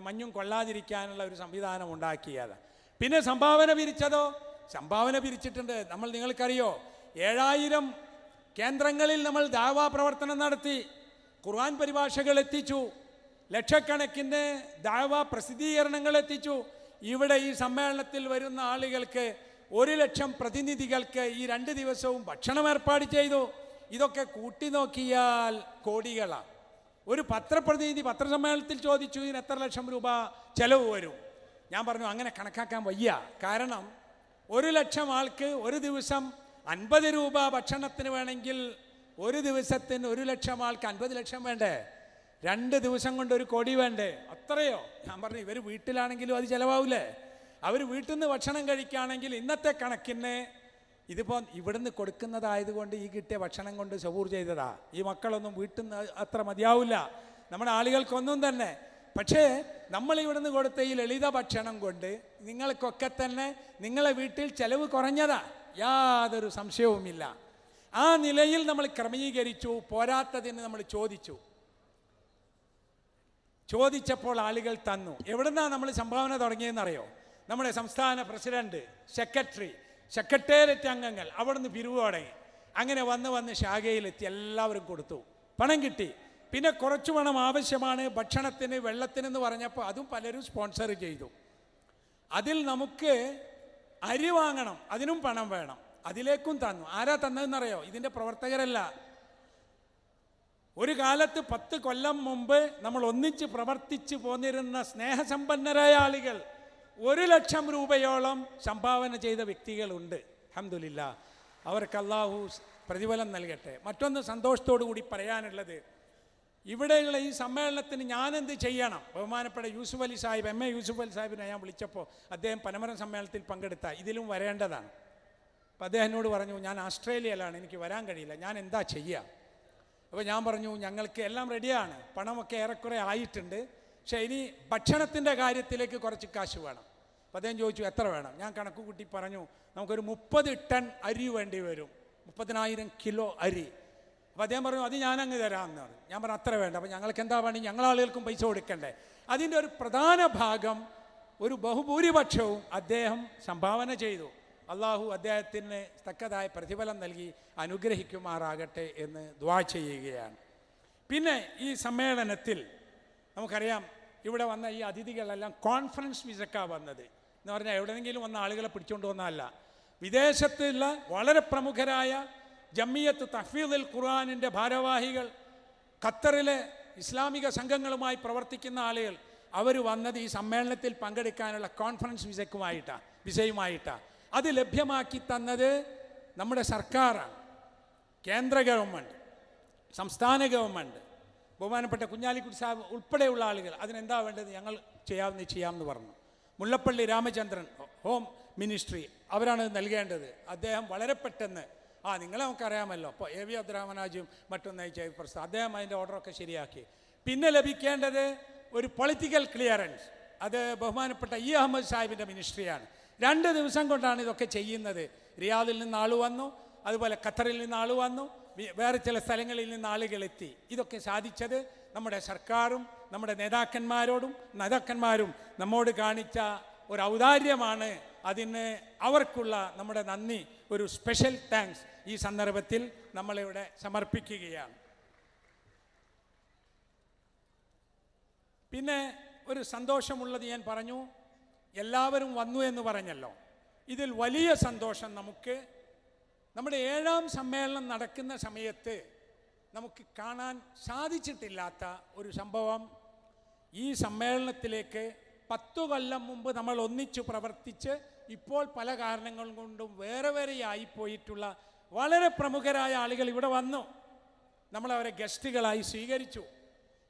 മഞ്ഞും കൊള്ളാതിരിക്കാനുള്ള ഒരു സംവിധാനം ഉണ്ടാക്കിയത്. പിന്നെ സംഭാവന പിരിച്ചതോ? സംഭാവന പിരിച്ചിട്ടുണ്ട്. നിങ്ങൾക്കറിയോ 7000 കേന്ദ്രങ്ങളിൽ നമ്മൾ ദാവാ പ്രവർത്തനം നടത്തി, ഖുർആൻ പരിഭാഷകൾ എത്തിച്ചു, ലക്ഷക്കണക്കിന് ദാവാ പ്രസിദ്ധീകരണങ്ങൾ എത്തിച്ചു. ഇവിടെ ഈ സമ്മേളനത്തിൽ വരുന്ന ആളുകൾക്ക് 1 ലക്ഷം പ്രതിനിധികൾക്ക് ഈ 2 ദിവസവും ഭക്ഷണം ഏർപ്പാട് ചെയ്തു. ഇതൊക്കെ കൂട്ടി നോക്കിയാൽ കോടികളാണ്. ഒരു പത്രപ്രതിനിധി പത്രസമ്മേളനത്തിൽ ചോദിച്ചു ഇതിന് എത്ര ലക്ഷം രൂപ ചെലവ് വരും. ഞാൻ പറഞ്ഞു അങ്ങനെ കണക്കാക്കാൻ വയ്യ. കാരണം 1 ലക്ഷം ആൾക്ക് ഒരു ദിവസം 50 രൂപ ഭക്ഷണത്തിന് വേണമെങ്കിൽ ഒരു ദിവസത്തിന് 1 ലക്ഷം ആൾക്ക് 50 ലക്ഷം വേണ്ടേ? 2 ദിവസം കൊണ്ട് 1 കോടി വേണ്ടേ? അത്രയോ? ഞാൻ പറഞ്ഞു ഇവർ വീട്ടിലാണെങ്കിലും അത് ചിലവാവില്ലേ? അവർ വീട്ടിൽ നിന്ന് ഭക്ഷണം കഴിക്കുകയാണെങ്കിൽ ഇന്നത്തെ കണക്കിന് ഇതിപ്പോൾ ഇവിടുന്ന് കൊടുക്കുന്നതായതുകൊണ്ട് ഈ കിട്ടിയ ഭക്ഷണം കൊണ്ട് സബൂർ ചെയ്തതാ. ഈ മക്കളൊന്നും വീട്ടിൽ നിന്ന് അത്ര മതിയാവില്ല നമ്മുടെ ആളുകൾക്കൊന്നും തന്നെ. പക്ഷേ നമ്മൾ ഇവിടുന്ന് കൊടുത്ത ഈ ലളിത ഭക്ഷണം കൊണ്ട് നിങ്ങൾക്കൊക്കെ തന്നെ നിങ്ങളെ വീട്ടിൽ ചെലവ് കുറഞ്ഞതാ, യാതൊരു സംശയവുമില്ല. ആ നിലയിൽ നമ്മൾ ക്രമീകരിച്ചു. പോരാത്തതിന് നമ്മൾ ചോദിച്ചപ്പോൾ ആളുകൾ തന്നു. എവിടുന്നാണ് നമ്മൾ സംഭാവന തുടങ്ങിയെന്നറിയോ? നമ്മുടെ സംസ്ഥാന പ്രസിഡന്റ്, സെക്രട്ടേറിയറ്റ് അംഗങ്ങൾ അവിടുന്ന് പിരിവ് തുടങ്ങി. അങ്ങനെ വന്ന് ശാഖയിലെത്തി എല്ലാവരും കൊടുത്തു, പണം കിട്ടി. പിന്നെ കുറച്ച് പണം ആവശ്യമാണ് ഭക്ഷണത്തിന് വെള്ളത്തിനെന്ന് പറഞ്ഞപ്പോൾ അതും പലരും സ്പോൺസർ ചെയ്തു. അതിൽ നമുക്ക് അരി വാങ്ങണം, അതിനും പണം വേണം, അതിലേക്കും തന്നു. ആരാ തന്നതെന്നറിയോ? ഇതിൻ്റെ പ്രവർത്തകരല്ല. ഒരു കാലത്ത് 10 കൊല്ലം മുമ്പ് നമ്മൾ ഒന്നിച്ച് പ്രവർത്തിച്ചു പോന്നിരുന്ന സ്നേഹസമ്പന്നരായ ആളുകൾ 1 ലക്ഷം രൂപയോളം സംഭാവന ചെയ്ത വ്യക്തികളുണ്ട്. അൽഹംദുലില്ലാഹ്, അവർക്ക് അല്ലാഹു പ്രതിഫലം നൽകട്ടെ. മറ്റൊന്ന് സന്തോഷത്തോടു കൂടി പറയാനുള്ളത്, ഇവിടെയുള്ള ഈ സമ്മേളനത്തിന് ഞാനെന്ത് ചെയ്യണം? ബഹുമാനപ്പെട്ട യൂസുഫ് അലി സാഹിബ്, എം എ യൂസുഫ് അലി സാഹിബിനെ ഞാൻ വിളിച്ചപ്പോൾ അദ്ദേഹം പനമരം സമ്മേളനത്തിൽ പങ്കെടുത്ത ഇതിലും വരേണ്ടതാണ്. അപ്പോൾ അദ്ദേഹം എന്നോട് പറഞ്ഞു, ഞാൻ ഓസ്ട്രേലിയയിലാണ്, എനിക്ക് വരാൻ കഴിയില്ല, ഞാൻ എന്താ ചെയ്യുക? അപ്പോൾ ഞാൻ പറഞ്ഞു, ഞങ്ങൾക്ക് എല്ലാം റെഡിയാണ്, പണമൊക്കെ ഏറെക്കുറെ ആയിട്ടുണ്ട്, പക്ഷേ ഇനി ഭക്ഷണത്തിൻ്റെ കാര്യത്തിലേക്ക് കുറച്ച് കാശ് വേണം. അപ്പോൾ അദ്ദേഹം ചോദിച്ചു, എത്ര വേണം? ഞാൻ കണക്ക് കൂട്ടി പറഞ്ഞു, നമുക്കൊരു 30 ടൺ അരി വേണ്ടി വരും, 30,000 കിലോ അരി. അപ്പോൾ അദ്ദേഹം പറഞ്ഞു, അത് ഞാനങ്ങ് തരാമെന്ന് പറഞ്ഞു. ഞാൻ പറഞ്ഞു, അത്ര വേണ്ട. അപ്പോൾ ഞങ്ങൾക്ക് എന്താ പണി? ഞങ്ങളാളുകൾക്കും പൈസ കൊടുക്കണ്ടേ? അതിൻ്റെ ഒരു പ്രധാന ഭാഗം, ഒരു ബഹുഭൂരിപക്ഷവും അദ്ദേഹം സംഭാവന ചെയ്തു. അള്ളാഹു അദ്ദേഹത്തിന് തക്കതായ പ്രതിഫലം നൽകി അനുഗ്രഹിക്കുമാറാകട്ടെ എന്ന് ദുആ ചെയ്യുകയാണ്. പിന്നെ ഈ സമ്മേളനത്തിൽ നമുക്കറിയാം, ഇവിടെ വന്ന ഈ അതിഥികളെല്ലാം കോൺഫറൻസ് വിസക്കാണ് വന്നത്. എന്ന് പറഞ്ഞാൽ എവിടെയെങ്കിലും വന്ന ആളുകളെ പിടിച്ചുകൊണ്ട് വന്നതല്ല. വിദേശത്തുള്ള വളരെ പ്രമുഖരായ ജമിയത്ത് തഹ്ഫീദുൽ ഖുർആനിൻ്റെ ഭാരവാഹികൾ, ഖത്തറിലെ ഇസ്ലാമിക സംഘങ്ങളുമായി പ്രവർത്തിക്കുന്ന ആളുകൾ, അവർ വന്നത് ഈ സമ്മേളനത്തിൽ പങ്കെടുക്കാനുള്ള കോൺഫറൻസ് വിസയുമായിട്ടാണ്. അത് ലഭ്യമാക്കി തന്നത് നമ്മുടെ സർക്കാരാണ്, കേന്ദ്ര ഗവൺമെൻറ്, സംസ്ഥാന ഗവൺമെൻറ്, ബഹുമാനപ്പെട്ട കുഞ്ഞാലിക്കുട്ടി സാഹിബ് ഉൾപ്പെടെയുള്ള ആളുകൾ. അതിനെന്താ വേണ്ടത്? ഞങ്ങൾ ചെയ്യാമെന്ന് പറഞ്ഞു. മുല്ലപ്പള്ളി രാമചന്ദ്രൻ, ഹോം മിനിസ്ട്രി, അവരാണ് നൽകേണ്ടത്. അദ്ദേഹം വളരെ പെട്ടെന്ന്, നിങ്ങളെ നമുക്കറിയാമല്ലോ, അപ്പോൾ എ വി അബ്ദുറഹ്മാനാജിയും മറ്റും നയിച്ച പ്രസ്താവന, അദ്ദേഹം അതിൻ്റെ ഓർഡറൊക്കെ ശരിയാക്കി. പിന്നെ ലഭിക്കേണ്ടത് ഒരു പൊളിറ്റിക്കൽ ക്ലിയറൻസ്, അത് ബഹുമാനപ്പെട്ട ഇ അഹമ്മദ് സാഹിബിൻ്റെ മിനിസ്ട്രിയാണ്. 2 ദിവസം കൊണ്ടാണ് ഇതൊക്കെ ചെയ്യുന്നത്. റിയാദിൽ നിന്ന് ആൾ വന്നു, അതുപോലെ ഖത്തറിൽ നിന്ന് ആൾ വന്നു, വേറെ ചില സ്ഥലങ്ങളിൽ നിന്ന് ആളുകൾ എത്തി. ഇതൊക്കെ സാധിച്ചത് നമ്മുടെ സർക്കാരും നമ്മുടെ നേതാക്കന്മാരും നമ്മോട് കാണിച്ച ഒരു ഔദാര്യമാണ്. അതിന് അവർക്കുള്ള നമ്മുടെ നന്ദി, ഒരു സ്പെഷ്യൽ താങ്ക്സ് ഈ സന്ദർഭത്തിൽ നമ്മളിവിടെ സമർപ്പിക്കുകയാണ്. പിന്നെ ഒരു സന്തോഷമുള്ളത് ഞാൻ പറഞ്ഞു, എല്ലാവരും വന്നു എന്ന് പറഞ്ഞല്ലോ. ഇതിൽ വലിയ സന്തോഷം നമുക്ക് നമ്മുടെ 7ാം സമ്മേളനം നടക്കുന്ന സമയത്ത് നമുക്ക് കാണാൻ സാധിച്ചിട്ടില്ലാത്ത ഒരു സംഭവം. ഈ സമ്മേളനത്തിലേക്ക് 10 കൊല്ലം മുമ്പ് നമ്മൾ ഒന്നിച്ചു പ്രവർത്തിച്ച് ഇപ്പോൾ പല കാരണങ്ങൾ കൊണ്ടും വേറെ ആയിപ്പോയിട്ടുള്ള വളരെ പ്രമുഖരായ ആളുകൾ ഇവിടെ വന്നു. നമ്മളവരെ ഗസ്റ്റുകളായി സ്വീകരിച്ചു,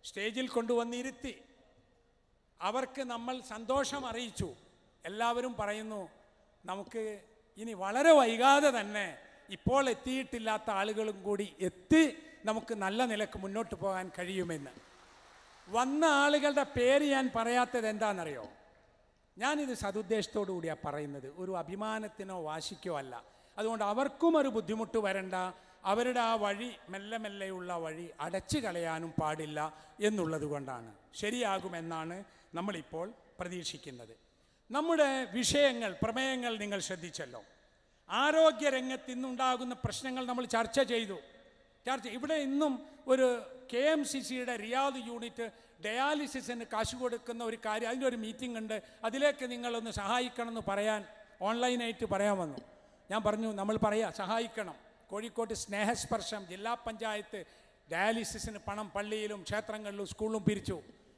സ്റ്റേജിൽ കൊണ്ടുവന്നിരുത്തി, അവർക്ക് നമ്മൾ സന്തോഷം അറിയിച്ചു. എല്ലാവരും പറയുന്നു, നമുക്ക് ഇനി വളരെ വൈകാതെ തന്നെ ഇപ്പോൾ എത്തിയിട്ടില്ലാത്ത ആളുകളും കൂടി എത്തി നമുക്ക് നല്ല നിലക്ക് മുന്നോട്ട് പോകാൻ കഴിയുമെന്ന്. വന്ന ആളുകളുടെ പേര് ഞാൻ പറയാത്തത് എന്താണെന്നറിയോ? ഞാനിത് സതുദ്ദേശത്തോടു കൂടിയാണ് പറയുന്നത്, ഒരു അഭിമാനത്തിനോ വാശിക്കോ അല്ല. അതുകൊണ്ട് അവർക്കും ഒരു ബുദ്ധിമുട്ട് വരണ്ട, അവരുടെ ആ വഴി മെല്ലെയുള്ള വഴി അടച്ചു കളയാനും പാടില്ല എന്നുള്ളത് കൊണ്ടാണ്. ശരിയാകുമെന്നാണ് നമ്മളിപ്പോൾ പ്രതീക്ഷിക്കുന്നത്. നമ്മുടെ പ്രമേയങ്ങൾ നിങ്ങൾ ശ്രദ്ധിച്ചല്ലോ. ആരോഗ്യരംഗത്ത് ഇന്നുണ്ടാകുന്ന പ്രശ്നങ്ങൾ നമ്മൾ ചർച്ച ചെയ്തു. ഇവിടെ ഇന്നും ഒരു KMCCയുടെ റിയാദ് യൂണിറ്റ് ഡയാലിസിസിന് കാശ് കൊടുക്കുന്ന ഒരു കാര്യം, അതിൻ്റെ ഒരു മീറ്റിംഗ് ഉണ്ട്, അതിലേക്ക് നിങ്ങളൊന്ന് സഹായിക്കണമെന്ന് പറയാൻ ഓൺലൈനായിട്ട് പറയാൻ വന്നു. ഞാൻ പറഞ്ഞു, നമ്മൾ സഹായിക്കണം. കോഴിക്കോട്ട് സ്നേഹസ്പർശം ജില്ലാ പഞ്ചായത്ത് ഡയാലിസിസിന് പണം പള്ളിയിലും ക്ഷേത്രങ്ങളിലും സ്കൂളിലും പിരിച്ചു.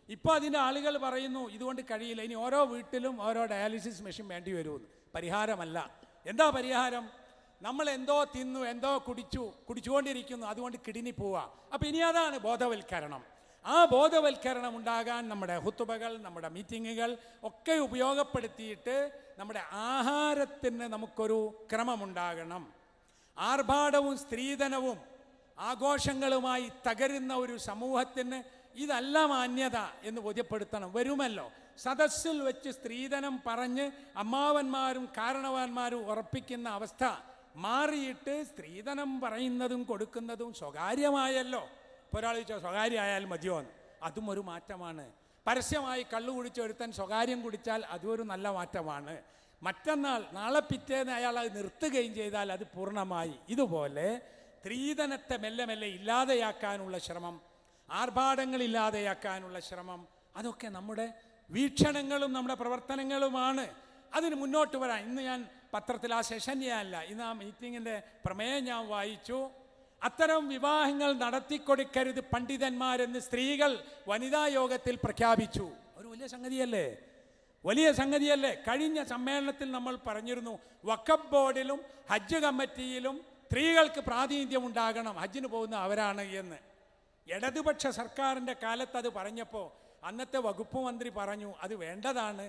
ഇപ്പോൾ അതിൻ്റെ ആളുകൾ പറയുന്നു, ഇതുകൊണ്ട് കഴിയില്ല, ഇനി ഓരോ വീട്ടിലും ഓരോ ഡയാലിസിസ് മെഷീൻ വേണ്ടി വരുമെന്ന്. പരിഹാരമല്ല. എന്താ പരിഹാരം? നമ്മൾ എന്തോ തിന്നു, എന്തോ കുടിച്ചുകൊണ്ടിരിക്കുന്നു, അതുകൊണ്ട് കിഡ്നി പോവുക. അപ്പോൾ ഇനി അതാണ് ബോധവൽക്കരണം. ആ ബോധവൽക്കരണം ഉണ്ടാകാൻ നമ്മുടെ ഹുത്തുബകൾ, നമ്മുടെ മീറ്റിങ്ങുകൾ ഒക്കെ ഉപയോഗപ്പെടുത്തിയിട്ട് നമ്മുടെ ആഹാരത്തിന് നമുക്കൊരു ക്രമമുണ്ടാകണം. ആർഭാടവും സ്ത്രീധനവും ആഘോഷങ്ങളുമായി തകരുന്ന ഒരു സമൂഹത്തിന് ഇതല്ല മാന്യത എന്ന് ബോധ്യപ്പെടുത്തണം. വരുമല്ലോ, സദസ്സിൽ വെച്ച് സ്ത്രീധനം പറഞ്ഞ് അമ്മാവന്മാരും കാരണവന്മാരും ഉറപ്പിക്കുന്ന അവസ്ഥ മാറിയിട്ട് സ്ത്രീധനം പറയുന്നതും കൊടുക്കുന്നതും സ്വകാര്യമായല്ലോ. ഇപ്പോൾ ഒരാൾ ചോദിച്ചാൽ സ്വകാര്യമായാൽ മതിയോ എന്ന്, അതും ഒരു മാറ്റമാണ്. പരസ്യമായി കള്ളു കുടിച്ച് ഒരുത്തൻ സ്വകാര്യം കുടിച്ചാൽ അതും ഒരു നല്ല മാറ്റമാണ്. മറ്റന്നാൾ നാളെ പിറ്റേന്ന് അയാൾ അത് നിർത്തുകയും ചെയ്താൽ അത് പൂർണ്ണമായി. ഇതുപോലെ സ്ത്രീധനത്തെ മെല്ലെ മെല്ലെ ഇല്ലാതെയാക്കാനുള്ള ശ്രമം, ആർഭാടങ്ങൾ ഇല്ലാതെയാക്കാനുള്ള ശ്രമം, അതൊക്കെ നമ്മുടെ വീക്ഷണങ്ങളും നമ്മുടെ പ്രവർത്തനങ്ങളുമാണ്. അതിന് മുന്നോട്ട് വരാൻ ഇന്ന് ഞാൻ പത്രത്തിൽ ആ സെഷൻ ചെയ്യാനല്ല, ഇന്ന് ആ മീറ്റിങ്ങിൻ്റെ പ്രമേയം ഞാൻ വായിച്ചു. അത്തരം വിവാഹങ്ങൾ നടത്തിക്കൊടുക്കരുത് പണ്ഡിതന്മാരെന്ന് സ്ത്രീകൾ വനിതാ യോഗത്തിൽ പ്രഖ്യാപിച്ചു. ഒരു വലിയ സംഗതിയല്ലേ, വലിയ സംഗതിയല്ലേ. കഴിഞ്ഞ സമ്മേളനത്തിൽ നമ്മൾ പറഞ്ഞിരുന്നു, വഖഫ് ബോർഡിലും ഹജ്ജ് കമ്മിറ്റിയിലും സ്ത്രീകൾക്ക് പ്രാതിനിധ്യം ഉണ്ടാകണം, ഹജ്ജിന് പോകുന്ന അവരാണ് എന്ന്. ഇടതുപക്ഷ സർക്കാരിൻ്റെ കാലത്ത് അത് പറഞ്ഞപ്പോൾ അന്നത്തെ വകുപ്പ് മന്ത്രി പറഞ്ഞു, അത് വേണ്ടതാണ്,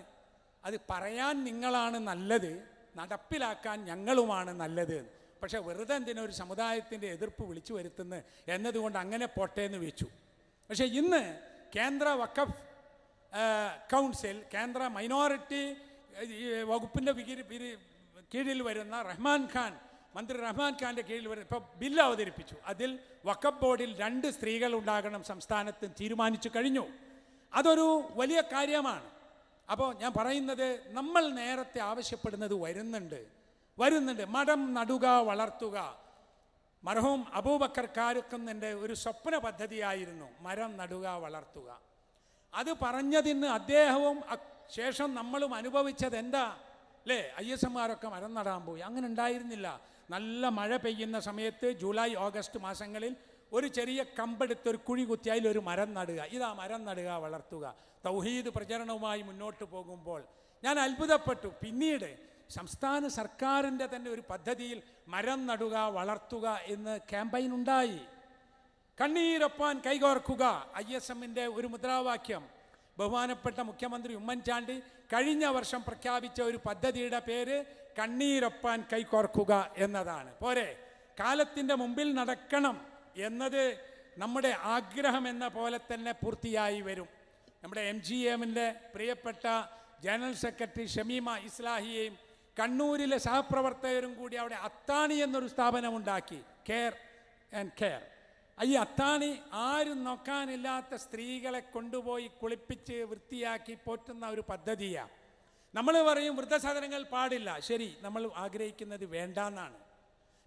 അത് പറയാൻ നിങ്ങളാണ് നല്ലത്, നടപ്പിലാക്കാൻ ഞങ്ങളുമാണ് നല്ലത്. പക്ഷേ വെറുതെ എന്തിനൊരു സമുദായത്തിൻ്റെ എതിർപ്പ് വിളിച്ചു വരുത്തുന്നു എന്നതുകൊണ്ട് അങ്ങനെ പോട്ടെ എന്ന് വെച്ചു. പക്ഷേ ഇന്ന് കേന്ദ്ര വഖഫ് കൗൺസിൽ, കേന്ദ്ര മൈനോറിറ്റി വകുപ്പിൻ്റെ കീഴിൽ വരുന്ന മന്ത്രി റഹ്മാൻ ഖാൻ്റെ കീഴിൽ വരുന്ന ഇപ്പോൾ ബില്ല് അവതരിപ്പിച്ചു. അതിൽ വഖഫ് ബോർഡിൽ 2 സ്ത്രീകൾ ഉണ്ടാകണം സംസ്ഥാനത്ത് തീരുമാനിച്ചു കഴിഞ്ഞു. അതൊരു വലിയ കാര്യമാണ്. അപ്പോൾ ഞാൻ പറയുന്നത്, നമ്മൾ നേരത്തെ ആവശ്യപ്പെടുന്നത് വരുന്നുണ്ട്. മരം നടുക, വളർത്തുക. മർഹൂം അബൂബക്കർ കാരുക്കുന്നിൻ്റെ ഒരു സ്വപ്ന പദ്ധതിയായിരുന്നു മരം നടുക, വളർത്തുക. അത് പറഞ്ഞതിന് അദ്ദേഹവും ശേഷം നമ്മളും അനുഭവിച്ചത് എന്താ അല്ലേ? ISMമാരൊക്കെ മരം നടാൻ പോയി. അങ്ങനെ ഉണ്ടായിരുന്നില്ല. നല്ല മഴ പെയ്യുന്ന സമയത്ത് ജൂലൈ ഓഗസ്റ്റ് മാസങ്ങളിൽ ഒരു ചെറിയ കമ്പെടുത്ത് ഒരു കുഴി കുത്തി അതിലൊരു മരം നടുക. ഇതാ മരം നടുക, വളർത്തുക. തൗഹീദ് പ്രചരണവുമായി മുന്നോട്ട് പോകുമ്പോൾ ഞാൻ അത്ഭുതപ്പെട്ടു. പിന്നീട് സംസ്ഥാന സർക്കാരിൻ്റെ തന്നെ ഒരു പദ്ധതിയിൽ മരം നടുക, വളർത്തുക എന്ന് ക്യാമ്പയിൻ ഉണ്ടായി. കണ്ണീരൊപ്പാൻ കൈകോർക്കുക, ISMൻ്റെ ഒരു മുദ്രാവാക്യം. ബഹുമാനപ്പെട്ട മുഖ്യമന്ത്രി ഉമ്മൻചാണ്ടി കഴിഞ്ഞ വർഷം പ്രഖ്യാപിച്ച ഒരു പദ്ധതിയുടെ പേര് കണ്ണീരൊപ്പാൻ കൈകോർക്കുക എന്നതാണ്. പോരെ, കാലത്തിൻ്റെ മുമ്പിൽ നടക്കണം എന്നത് നമ്മുടെ ആഗ്രഹം എന്ന പോലെ തന്നെ പൂർത്തിയായി വരും. നമ്മുടെ MGMൻ്റെ പ്രിയപ്പെട്ട ജനറൽ സെക്രട്ടറി ഷമീമ ഇസ്ലാഹിയെയും കണ്ണൂരിലെ സഹപ്രവർത്തകരും കൂടി അവിടെ അത്താണി എന്നൊരു സ്ഥാപനമുണ്ടാക്കി. Care and care. ഈ അത്താണി ആരും നോക്കാനില്ലാത്ത സ്ത്രീകളെ കൊണ്ടുപോയി കുളിപ്പിച്ച് വൃത്തിയാക്കി പോറ്റുന്ന ഒരു പദ്ധതിയാണ്. നമ്മൾ പറയും വൃദ്ധസദനങ്ങൾ പാടില്ല. ശരി, നമ്മൾ ആഗ്രഹിക്കുന്നത് വേണ്ടാന്നാണ്.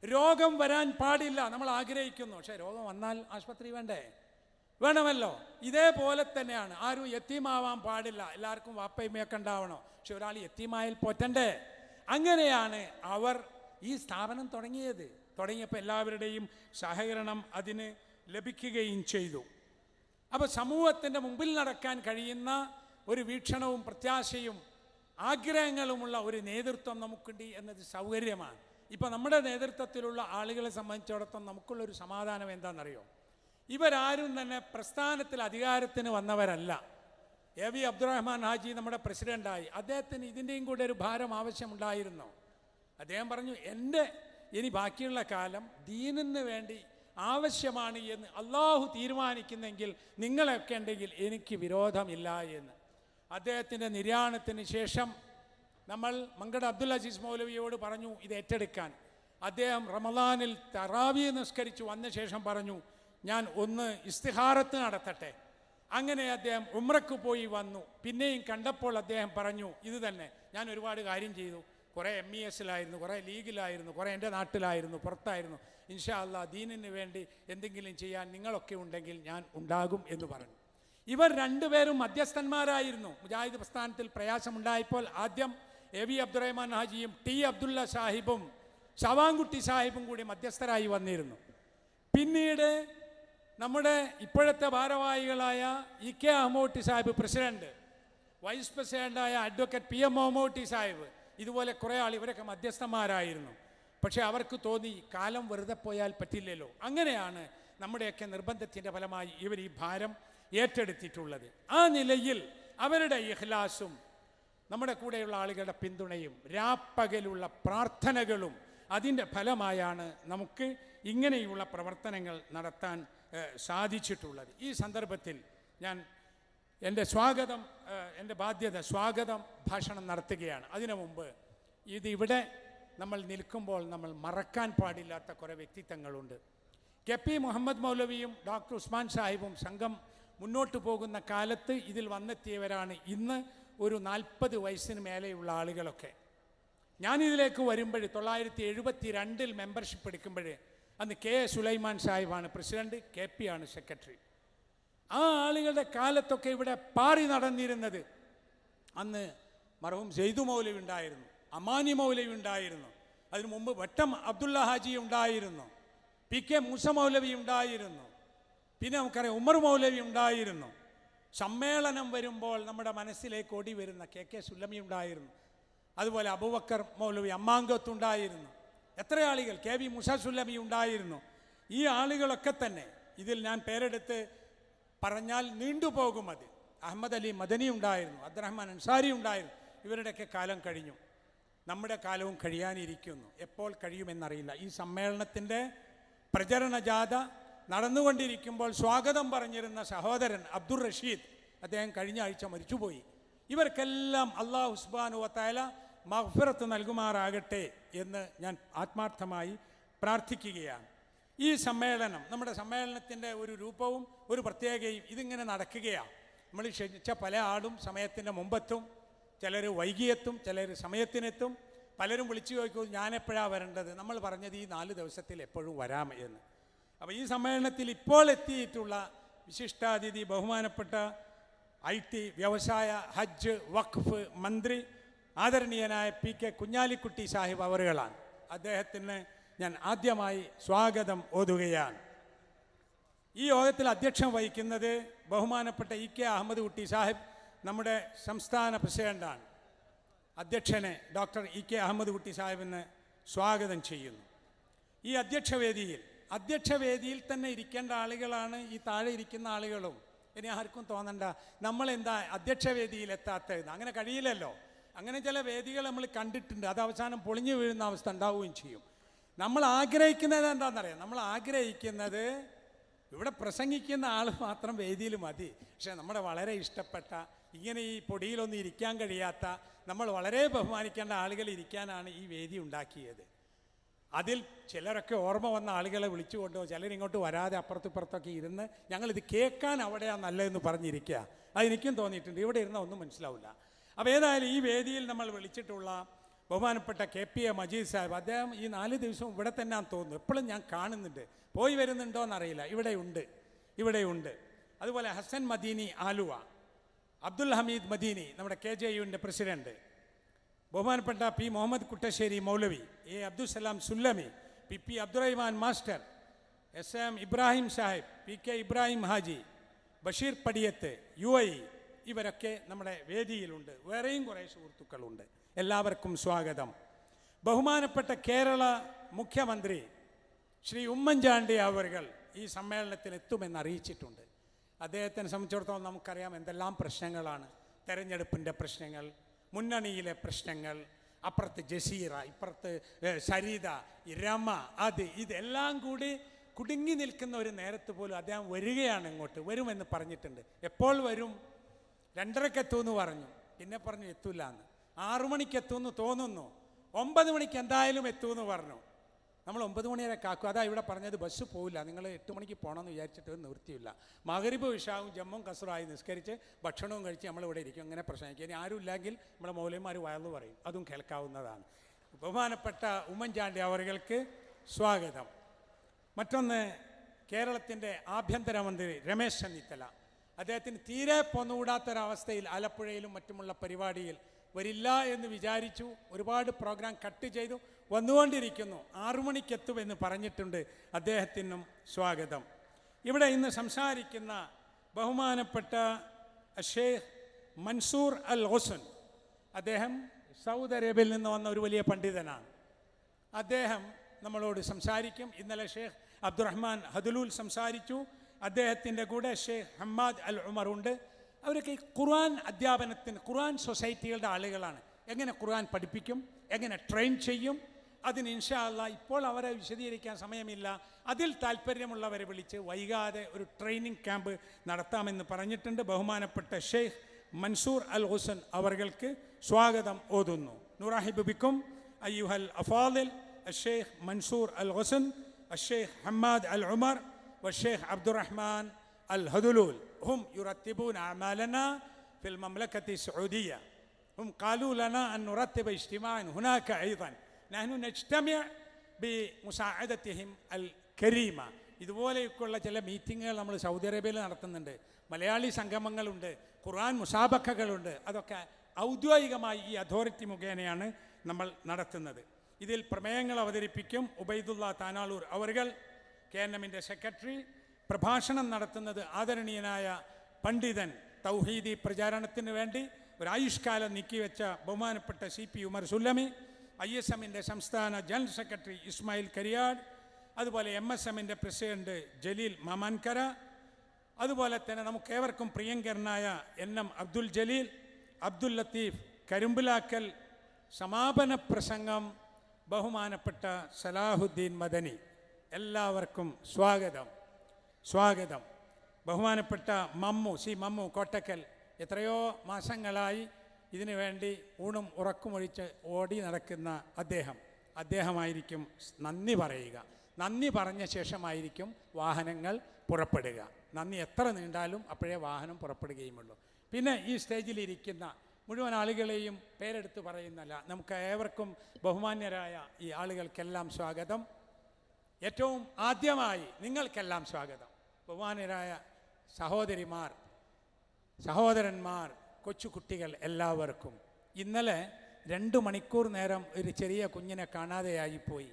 രോഗം വരാൻ പാടില്ല, നമ്മൾ ആഗ്രഹിക്കുന്നു. പക്ഷേ രോഗം വന്നാൽ ആശുപത്രി വേണ്ടേ? വേണമല്ലോ. ഇതേപോലെ തന്നെയാണ്, ആരും യത്തീമാവാൻ പാടില്ല, എല്ലാവർക്കും വാപ്പയുമയൊക്കെ ഉണ്ടാവണം. പക്ഷെ ഒരാൾ യത്തീമായാൽ പോറ്റണ്ടേ? അങ്ങനെയാണ് അവർ ഈ സ്ഥാപനം തുടങ്ങിയപ്പോൾ എല്ലാവരുടെയും സഹകരണം അതിന് ലഭിക്കുകയും ചെയ്തു. അപ്പോൾ സമൂഹത്തിൻ്റെ മുമ്പിൽ നടക്കാൻ കഴിയുന്ന ഒരു വീക്ഷണവും പ്രത്യാശയും ആഗ്രഹങ്ങളുമുള്ള ഒരു നേതൃത്വം നമുക്കുണ്ട് എന്നത് സൗകര്യമാണ്. ഇപ്പോൾ നമ്മുടെ നേതൃത്വത്തിലുള്ള ആളുകളെ സംബന്ധിച്ചിടത്തോളം നമുക്കുള്ളൊരു സമാധാനം എന്താണെന്നറിയോ? ഇവരാരും തന്നെ പ്രസ്ഥാനത്തിൽ അധികാരത്തിന് വന്നവരല്ല. AV അബ്ദുറഹ്മാൻ ഹാജി നമ്മുടെ പ്രസിഡൻ്റായി. അദ്ദേഹത്തിന് ഇതിൻ്റെയും കൂടെ ഒരു ഭാരം ആവശ്യമുണ്ടായിരുന്നു. അദ്ദേഹം പറഞ്ഞു, ഇനി ബാക്കിയുള്ള കാലം ദീനിന് വേണ്ടി ആവശ്യമാണ് എന്ന് അള്ളാഹു തീരുമാനിക്കുന്നെങ്കിൽ നിങ്ങളൊക്കെ ഉണ്ടെങ്കിൽ എനിക്ക് വിരോധമില്ല എന്ന്. അദ്ദേഹത്തിൻ്റെ നിര്യാണത്തിന് ശേഷം നമ്മൾ മങ്കട അബ്ദുൽ അസീസ് മൗലവിയോട് പറഞ്ഞു ഇത് ഏറ്റെടുക്കാൻ. അദ്ദേഹം റമദാനിൽ തറാവി നിസ്കരിച്ചു വന്ന ശേഷം പറഞ്ഞു, ഞാൻ ഒന്ന് ഇസ്തിഹാറത്ത് നടത്തട്ടെ. അങ്ങനെ അദ്ദേഹം ഉംറക്ക് പോയി വന്നു. പിന്നെയും കണ്ടപ്പോൾ അദ്ദേഹം പറഞ്ഞു, ഇത് തന്നെ, ഞാൻ ഒരുപാട് കാര്യം ചെയ്തു. കുറേ MESലായിരുന്നു, കുറേ ലീഗിലായിരുന്നു, കുറേ എൻ്റെ നാട്ടിലായിരുന്നു, പുറത്തായിരുന്നു. ഇൻഷാ അല്ലാ ദീനിന് വേണ്ടി എന്തെങ്കിലും ചെയ്യാൻ നിങ്ങളൊക്കെ ഉണ്ടെങ്കിൽ ഞാൻ ഉണ്ടാകും എന്ന് പറഞ്ഞു. ഇവർ രണ്ടുപേരും മധ്യസ്ഥന്മാരായിരുന്നു. മുജാഹിദ് പ്രസ്ഥാനത്തിൽ പ്രയാസമുണ്ടായപ്പോൾ ആദ്യം AV അബ്ദുറഹ്മാൻ ഹാജിയും T അബ്ദുള്ള സാഹിബും ശവാൻകുട്ടി സാഹിബും കൂടി മധ്യസ്ഥരായി വന്നിരുന്നു. പിന്നീട് നമ്മുടെ ഇപ്പോഴത്തെ ഭാരവാഹികളായ EK Ahammootty Sahib president, vice പ്രസിഡൻ്റായ അഡ്വക്കേറ്റ് PM മൊഹമ്മൂട്ടി സാഹിബ്, ഇതുപോലെ കുറേ ആൾ ഇവരൊക്കെ മധ്യസ്ഥന്മാരായിരുന്നു. പക്ഷേ അവർക്ക് തോന്നി കാലം വെറുതെ പോയാൽ പറ്റില്ലല്ലോ. അങ്ങനെയാണ് നമ്മുടെയൊക്കെ നിർബന്ധത്തിൻ്റെ ഫലമായി ഇവർ ഈ ഭാരം ഏറ്റെടുത്തിട്ടുള്ളത്. ആ നിലയിൽ അവരുടെ ഇഖ്ലാസും നമ്മുടെ കൂടെയുള്ള ആളുകളുടെ പിന്തുണയും രാപ്പകലുള്ള പ്രാർത്ഥനകളും അതിൻ്റെ ഫലമായാണ് നമുക്ക് ഇങ്ങനെയുള്ള പ്രവർത്തനങ്ങൾ നടത്താൻ സാധിച്ചിട്ടുള്ളത്. ഈ സന്ദർഭത്തിൽ ഞാൻ എൻ്റെ സ്വാഗതം ഭാഷണം നടത്തുകയാണ്. അതിനു മുമ്പ് ഇതിവിടെ നമ്മൾ നിൽക്കുമ്പോൾ നമ്മൾ മറക്കാൻ പാടില്ലാത്ത കുറേ വ്യക്തിത്വങ്ങളുണ്ട്. KP മുഹമ്മദ് മൗലവിയും ഡോക്ടർ ഉസ്മാൻ സാഹിബും സംഘം മുന്നോട്ട് പോകുന്ന കാലത്ത് ഇതിൽ വന്നെത്തിയവരാണ്. ഇന്ന് ഒരു 40 വയസ്സിന് മേലെയുള്ള ആളുകളൊക്കെ. ഞാനിതിലേക്ക് വരുമ്പോൾ 1972 മെമ്പർഷിപ്പ് എടുക്കുമ്പോൾ അന്ന് K. സുലൈമാൻ സാഹിബാണ് പ്രസിഡന്റ്, KP ആണ് സെക്രട്ടറി. ആ ആളുകളുടെ കാലത്തൊക്കെ ഇവിടെ പാറി നടന്നിരുന്നത് അന്ന് മർഹൂം സെയ്ദു മൗലവി ഉണ്ടായിരുന്നു, അമാനി മൗലവി ഉണ്ടായിരുന്നു, അതിനു മുമ്പ് വട്ടം അബ്ദുള്ള ഹാജി ഉണ്ടായിരുന്നു, PK മൂസ മൗലവി ഉണ്ടായിരുന്നു, പിന്നെ നമുക്കറിയാം ഉമർ മൗലവി ഉണ്ടായിരുന്നു. സമ്മേളനം വരുമ്പോൾ നമ്മുടെ മനസ്സിലേക്ക് ഓടി വരുന്ന KK സുല്ലമി ഉണ്ടായിരുന്നു, അതുപോലെ അബൂബക്കർ മൗലവി അമ്മാങ്കത്തുണ്ടായിരുന്നു, എത്ര ആളുകൾ KB മൂസ സുല്ലമി ഉണ്ടായിരുന്നു. ഈ ആളുകളൊക്കെ തന്നെ ഇതിൽ ഞാൻ പേരെടുത്ത് പറഞ്ഞാൽ നീണ്ടുപോകും. അത് അഹമ്മദ് അലി മദനി ഉണ്ടായിരുന്നു, അബ്ദുറഹ്മാൻ അൻസാരി ഉണ്ടായിരുന്നു. ഇവരുടെയൊക്കെ കാലം കഴിഞ്ഞു, നമ്മുടെ കാലവും കഴിയാനിരിക്കുന്നു. എപ്പോൾ കഴിയുമെന്നറിയില്ല. ഈ സമ്മേളനത്തിൻ്റെ പ്രചരണ ജാഥ നടന്നുകൊണ്ടിരിക്കുമ്പോൾ സ്വാഗതം പറഞ്ഞിരുന്ന സഹോദരൻ അബ്ദുർ റഷീദ്, അദ്ദേഹം കഴിഞ്ഞ ആഴ്ച മരിച്ചുപോയി. ഇവർക്കെല്ലാം അല്ലാഹു സുബ്ഹാനഹു വ തആല മഗ്ഫിറത്ത് നൽകുമാറാകട്ടെ എന്ന് ഞാൻ ആത്മാർത്ഥമായി പ്രാർത്ഥിക്കുകയാണ്. ഈ സമ്മേളനം, നമ്മുടെ സമ്മേളനത്തിൻ്റെ ഒരു രൂപവും ഒരു പ്രത്യേകതയും ഇതിങ്ങനെ നടക്കുകയാണ്. നമ്മൾ ക്ഷണിച്ച പല ആളും സമയത്തിൻ്റെ മുമ്പെത്തും, ചിലർ വൈകിയെത്തും, ചിലർ സമയത്തിനെത്തും. പലരും വിളിച്ചു ചോദിക്കും ഞാനെപ്പോഴാണ് വരേണ്ടത്. നമ്മൾ പറഞ്ഞത് ഈ 4 ദിവസത്തിൽ എപ്പോഴും വരാം എന്ന്. അപ്പോൾ ഈ സമ്മേളനത്തിൽ ഇപ്പോൾ എത്തിയിട്ടുള്ള വിശിഷ്ടാതിഥി ബഹുമാനപ്പെട്ട IT, വ്യവസായ, ഹജ്ജ്, വഖഫ് മന്ത്രി ആദരണീയനായ PK കുഞ്ഞാലിക്കുട്ടി സാഹിബ് അവറുകളാണ്. അദ്ദേഹത്തിന് ഞാൻ ആദ്യമായി സ്വാഗതം ഓതുകയാണ്. ഈ യോഗത്തിൽ അധ്യക്ഷം വഹിക്കുന്നത് ബഹുമാനപ്പെട്ട EK അഹമ്മദ് കുട്ടി സാഹിബ്, നമ്മുടെ സംസ്ഥാന പ്രസിഡന്റാണ്. അധ്യക്ഷനെ ഡോക്ടർ EK അഹമ്മദ് കുട്ടി സാഹിബിന് സ്വാഗതം ചെയ്യുന്നു. ഈ അധ്യക്ഷവേദിയിൽ തന്നെ ഇരിക്കേണ്ട ആളുകളാണ് ഈ താഴെ ഇരിക്കുന്ന ആളുകളും. ഇനി ആർക്കും തോന്നണ്ട നമ്മളെന്താ അധ്യക്ഷവേദിയിൽ എത്താത്തതെന്ന്. അങ്ങനെ കഴിയില്ലല്ലോ. അങ്ങനെ ചില വേദികൾ നമ്മൾ കണ്ടിട്ടുണ്ട്, അത് അവസാനം പൊളിഞ്ഞു വീഴുന്ന അവസ്ഥ ഉണ്ടാവുകയും ചെയ്യും. നമ്മൾ ആഗ്രഹിക്കുന്നത് എന്താണെന്നറിയാം, നമ്മൾ ആഗ്രഹിക്കുന്നത് ഇവിടെ പ്രസംഗിക്കുന്ന ആൾ മാത്രം വേദിയിൽ മതി. പക്ഷേ നമ്മുടെ വളരെ ഇഷ്ടപ്പെട്ട, ഇങ്ങനെ ഈ പൊടിയിലൊന്നും ഇരിക്കാൻ കഴിയാത്ത, നമ്മൾ വളരെ ബഹുമാനിക്കേണ്ട ആളുകൾ ഇരിക്കാനാണ് ഈ വേദി ഉണ്ടാക്കിയത്. അതിൽ ചിലരൊക്കെ ഓർമ്മ വന്ന ആളുകളെ വിളിച്ചു കൊണ്ടുപോകും, ചിലരിങ്ങോട്ട് വരാതെ അപ്പുറത്തിപ്പുറത്തൊക്കെ ഇരുന്ന് ഞങ്ങളിത് കേൾക്കാൻ അവിടെയാണ് നല്ലതെന്ന് പറഞ്ഞിരിക്കുക. അതെനിക്കും തോന്നിയിട്ടുണ്ട്. ഇവിടെ ഇരുന്നാൽ ഒന്നും മനസ്സിലാവില്ല. അപ്പോൾ ഏതായാലും ഈ വേദിയിൽ നമ്മൾ വിളിച്ചിട്ടുള്ള ബഹുമാനപ്പെട്ട KP മജീദ് സാഹിബ്, അദ്ദേഹം ഈ 4 ദിവസവും ഇവിടെ തന്നെയാണെന്ന് തോന്നുന്നു. എപ്പോഴും ഞാൻ കാണുന്നുണ്ട്, പോയി വരുന്നുണ്ടോ എന്നറിയില്ല. ഇവിടെയുണ്ട്. അതുപോലെ ഹസൻ മദീനി ആലുവ, അബ്ദുൽ ഹമീദ് മദീനി നമ്മുടെ KJUവിൻ്റെ പ്രസിഡന്റ്, ബഹുമാനപ്പെട്ട P. Muhammad Kuttassery Moulavi, A. Abdussalam Sullami, PP Abdurahiman master, SM Ibrahim Sahib, PK Ibrahim Haji, Basheer Padiyath UAE, ഇവരൊക്കെ നമ്മുടെ വേദിയിലുണ്ട്. വേറെയും കുറേ സുഹൃത്തുക്കളുണ്ട്. എല്ലാവർക്കും സ്വാഗതം. ബഹുമാനപ്പെട്ട കേരള മുഖ്യമന്ത്രി ശ്രീ ഉമ്മൻചാണ്ടി അവர்கள் ഈ സമ്മേളനത്തിൽ എത്തുമെന്ന് അറിയിച്ചിട്ടുണ്ട്. അദ്ദേഹത്തിനെ സംബന്ധിച്ചിടത്തോളം നമുക്കറിയാം എന്തെല്ലാം പ്രശ്നങ്ങളാണ്. തെരഞ്ഞെടുപ്പിൻ്റെ പ്രശ്നങ്ങൾ, മുന്നണിയിലെ പ്രശ്നങ്ങൾ, അപ്പുറത്ത് ജസീറ, ഇപ്പുറത്ത് സരിത, രമ, ഇതെല്ലാം കൂടി കുടുങ്ങി നിൽക്കുന്ന ഒരു നേരത്ത് പോലും അദ്ദേഹം വരികയാണ്. ഇങ്ങോട്ട് വരുമെന്ന് പറഞ്ഞിട്ടുണ്ട്. എപ്പോൾ വരും? 2:30 എത്തുമെന്ന് പറഞ്ഞു, പിന്നെ പറഞ്ഞു എത്തൂല എന്ന്. 6 മണിക്ക് എത്തുമെന്ന് തോന്നുന്നു. 9 മണിക്ക് എന്തായാലും എത്തുമെന്ന് പറഞ്ഞു. നമ്മൾ 9 മണി വരെ കാക്കും. അതാ ഇവിടെ പറഞ്ഞത് ബസ് പോവില്ല, നിങ്ങൾ 8 മണിക്ക് പോകണമെന്ന് വിചാരിച്ചിട്ട് നിവൃത്തിയില്ല. മഗ്‌രിബ് ഇശാവും ജമ്മും കസറായി നിസ്കരിച്ച് ഭക്ഷണവും കഴിച്ച് നമ്മളിവിടെ ഇരിക്കും. അങ്ങനെ പ്രശ്നമില്ല. ഇനി ആരും ഇല്ലെങ്കിൽ നമ്മളെ മൗലവിമാർ വയലു പറയും, അതും കേൾക്കാവുന്നതാണ്. ബഹുമാനപ്പെട്ട ഉമ്മൻചാണ്ടി അവർക്ക് സ്വാഗതം. മറ്റൊന്ന്, കേരളത്തിൻ്റെ ആഭ്യന്തരമന്ത്രി രമേശ് ചെന്നിത്തല, അദ്ദേഹത്തിന് തീരെ പോന്നുകൂടാത്തൊരവസ്ഥയിൽ ആലപ്പുഴയിലും മറ്റുമുള്ള പരിപാടിയിൽ വരില്ല എന്ന് വിചാരിച്ചു. ഒരുപാട് പ്രോഗ്രാം കട്ട് ചെയ്തു, വന്നുകൊണ്ടിരിക്കുന്നു. 6 മണിക്ക് എത്തുമെന്ന് പറഞ്ഞിട്ടുണ്ട്. അദ്ദേഹത്തിനും സ്വാഗതം. ഇവിടെ ഇന്ന് സംസാരിക്കുന്ന ബഹുമാനപ്പെട്ട ഷെയ്ഖ് മൻസൂർ അൽ ഹുസൻ, അദ്ദേഹം സൗദി അറേബ്യയിൽ നിന്ന് വന്ന ഒരു വലിയ പണ്ഡിതനാണ്. അദ്ദേഹം നമ്മളോട് സംസാരിക്കും. ഇന്നലെ ഷെയ്ഖ് അബ്ദുറഹ്മാൻ ഹദുലൂൽ സംസാരിച്ചു. അദ്ദേഹത്തിൻ്റെ കൂടെ ഷെയ്ഖ് ഹമ്മാദ് അൽ ഉമർ ഉണ്ട്. അവരൊക്കെ ഖുർആൻ അധ്യാപനത്തിന് ഖുർആൻ സൊസൈറ്റികളുടെ ആളുകളാണ്. എങ്ങനെ ഖുർആൻ പഠിപ്പിക്കും, എങ്ങനെ ട്രെയിൻ ചെയ്യും, അതിന് ഇൻഷാ അല്ലാഹ് ഇപ്പോൾ അവരെ വിശദീകരിക്കാൻ സമയമില്ല. അതിൽ താല്പര്യമുള്ളവരെ വിളിച്ച് വൈകാതെ ഒരു ട്രെയിനിങ് ക്യാമ്പ് നടത്താമെന്ന് പറഞ്ഞിട്ടുണ്ട്. ബഹുമാനപ്പെട്ട ഷെയ്ഖ് മൻസൂർ അൽ ഹുസൻ അവർക്ക് സ്വാഗതം ഓതുന്നു. നുറാഹിബ് ബിക്കും അയ്യുഹൽ അഫാദിൽ الشيخ منصور الغصن الشيخ حماد العمر والشيخ عبد الرحمن الهذلول هم يرتبون أعمالنا في المملكة السعودية. هم قالوا لنا أن نرتب اجتماعا هناك أيضا. نحن نجتمع بمساعدتهم الكريمة. ഇതുപോലെയൊക്കെയുള്ള ചില മീറ്റിങ്ങുകൾ നമ്മൾ സൗദി അറേബ്യയിൽ നടത്തുന്നുണ്ട്. മലയാളി സംഗമങ്ങളുണ്ട്, ഖുർആൻ മുസാബക്കകളുണ്ട്. അതൊക്കെ ഔദ്യോഗികമായി ഈ അതോറിറ്റി മുഖേനയാണ് നമ്മൾ നടത്തുന്നത്. ഇതിൽ പ്രമേയങ്ങൾ അവതരിപ്പിക്കും ഉബൈദുള്ള താനാളൂർ അവർകൾ, KNM-ൻ്റെ സെക്രട്ടറി. പ്രഭാഷണം നടത്തുന്നത് ആദരണീയനായ പണ്ഡിതൻ, തൗഹീദി പ്രചാരണത്തിന് വേണ്ടി ഒരു ആയുഷ്കാലം നീക്കിവെച്ച ബഹുമാനപ്പെട്ട CP ഉമർ സുല്ലമി, ISM-ൻ്റെ സംസ്ഥാന ജനറൽ സെക്രട്ടറി ഇസ്മായിൽ കരിയാട്, അതുപോലെ MSM-ൻ്റെ പ്രസിഡന്റ് ജലീൽ മാമാൻകര, അതുപോലെ തന്നെ നമുക്കേവർക്കും പ്രിയങ്കരനായ NM അബ്ദുൽ ജലീൽ, അബ്ദുൽ ലത്തീഫ് കരുമ്പിലാക്കൽ. സമാപന പ്രസംഗം ബഹുമാനപ്പെട്ട സലാഹുദ്ദീൻ മദനി. എല്ലാവർക്കും സ്വാഗതം, സ്വാഗതം. ബഹുമാനപ്പെട്ട മമ്മു കോട്ടക്കൽ എത്രയോ മാസങ്ങളായി ഇതിനു വേണ്ടി ഊണും ഉറക്കുമൊഴിച്ച് ഓടി നടക്കുന്ന അദ്ദേഹമായിരിക്കും നന്ദി പറയുക. നന്ദി പറഞ്ഞ ശേഷമായിരിക്കും വാഹനങ്ങൾ പുറപ്പെടുക. നന്ദി എത്ര നീണ്ടാലും അപ്പോഴേ വാഹനം പുറപ്പെടുകയുമുള്ളൂ. പിന്നെ ഈ സ്റ്റേജിലിരിക്കുന്ന മുഴുവൻ ആളുകളെയും പേരെടുത്ത് പറയുന്നല്ല, നമുക്ക് ഏവർക്കും ബഹുമാന്യരായ ഈ ആളുകൾക്കെല്ലാം സ്വാഗതം. ഏറ്റവും ആദ്യമായി നിങ്ങൾക്കെല്ലാം സ്വാഗതം. ബഹുമാന്യരായ സഹോദരിമാർ, സഹോദരന്മാർ, കൊച്ചുകുട്ടികൾ എല്ലാവർക്കും. ഇന്നലെ 2 മണിക്കൂർ നേരം ഒരു ചെറിയ കുഞ്ഞിനെ കാണാതെയായിപ്പോയി.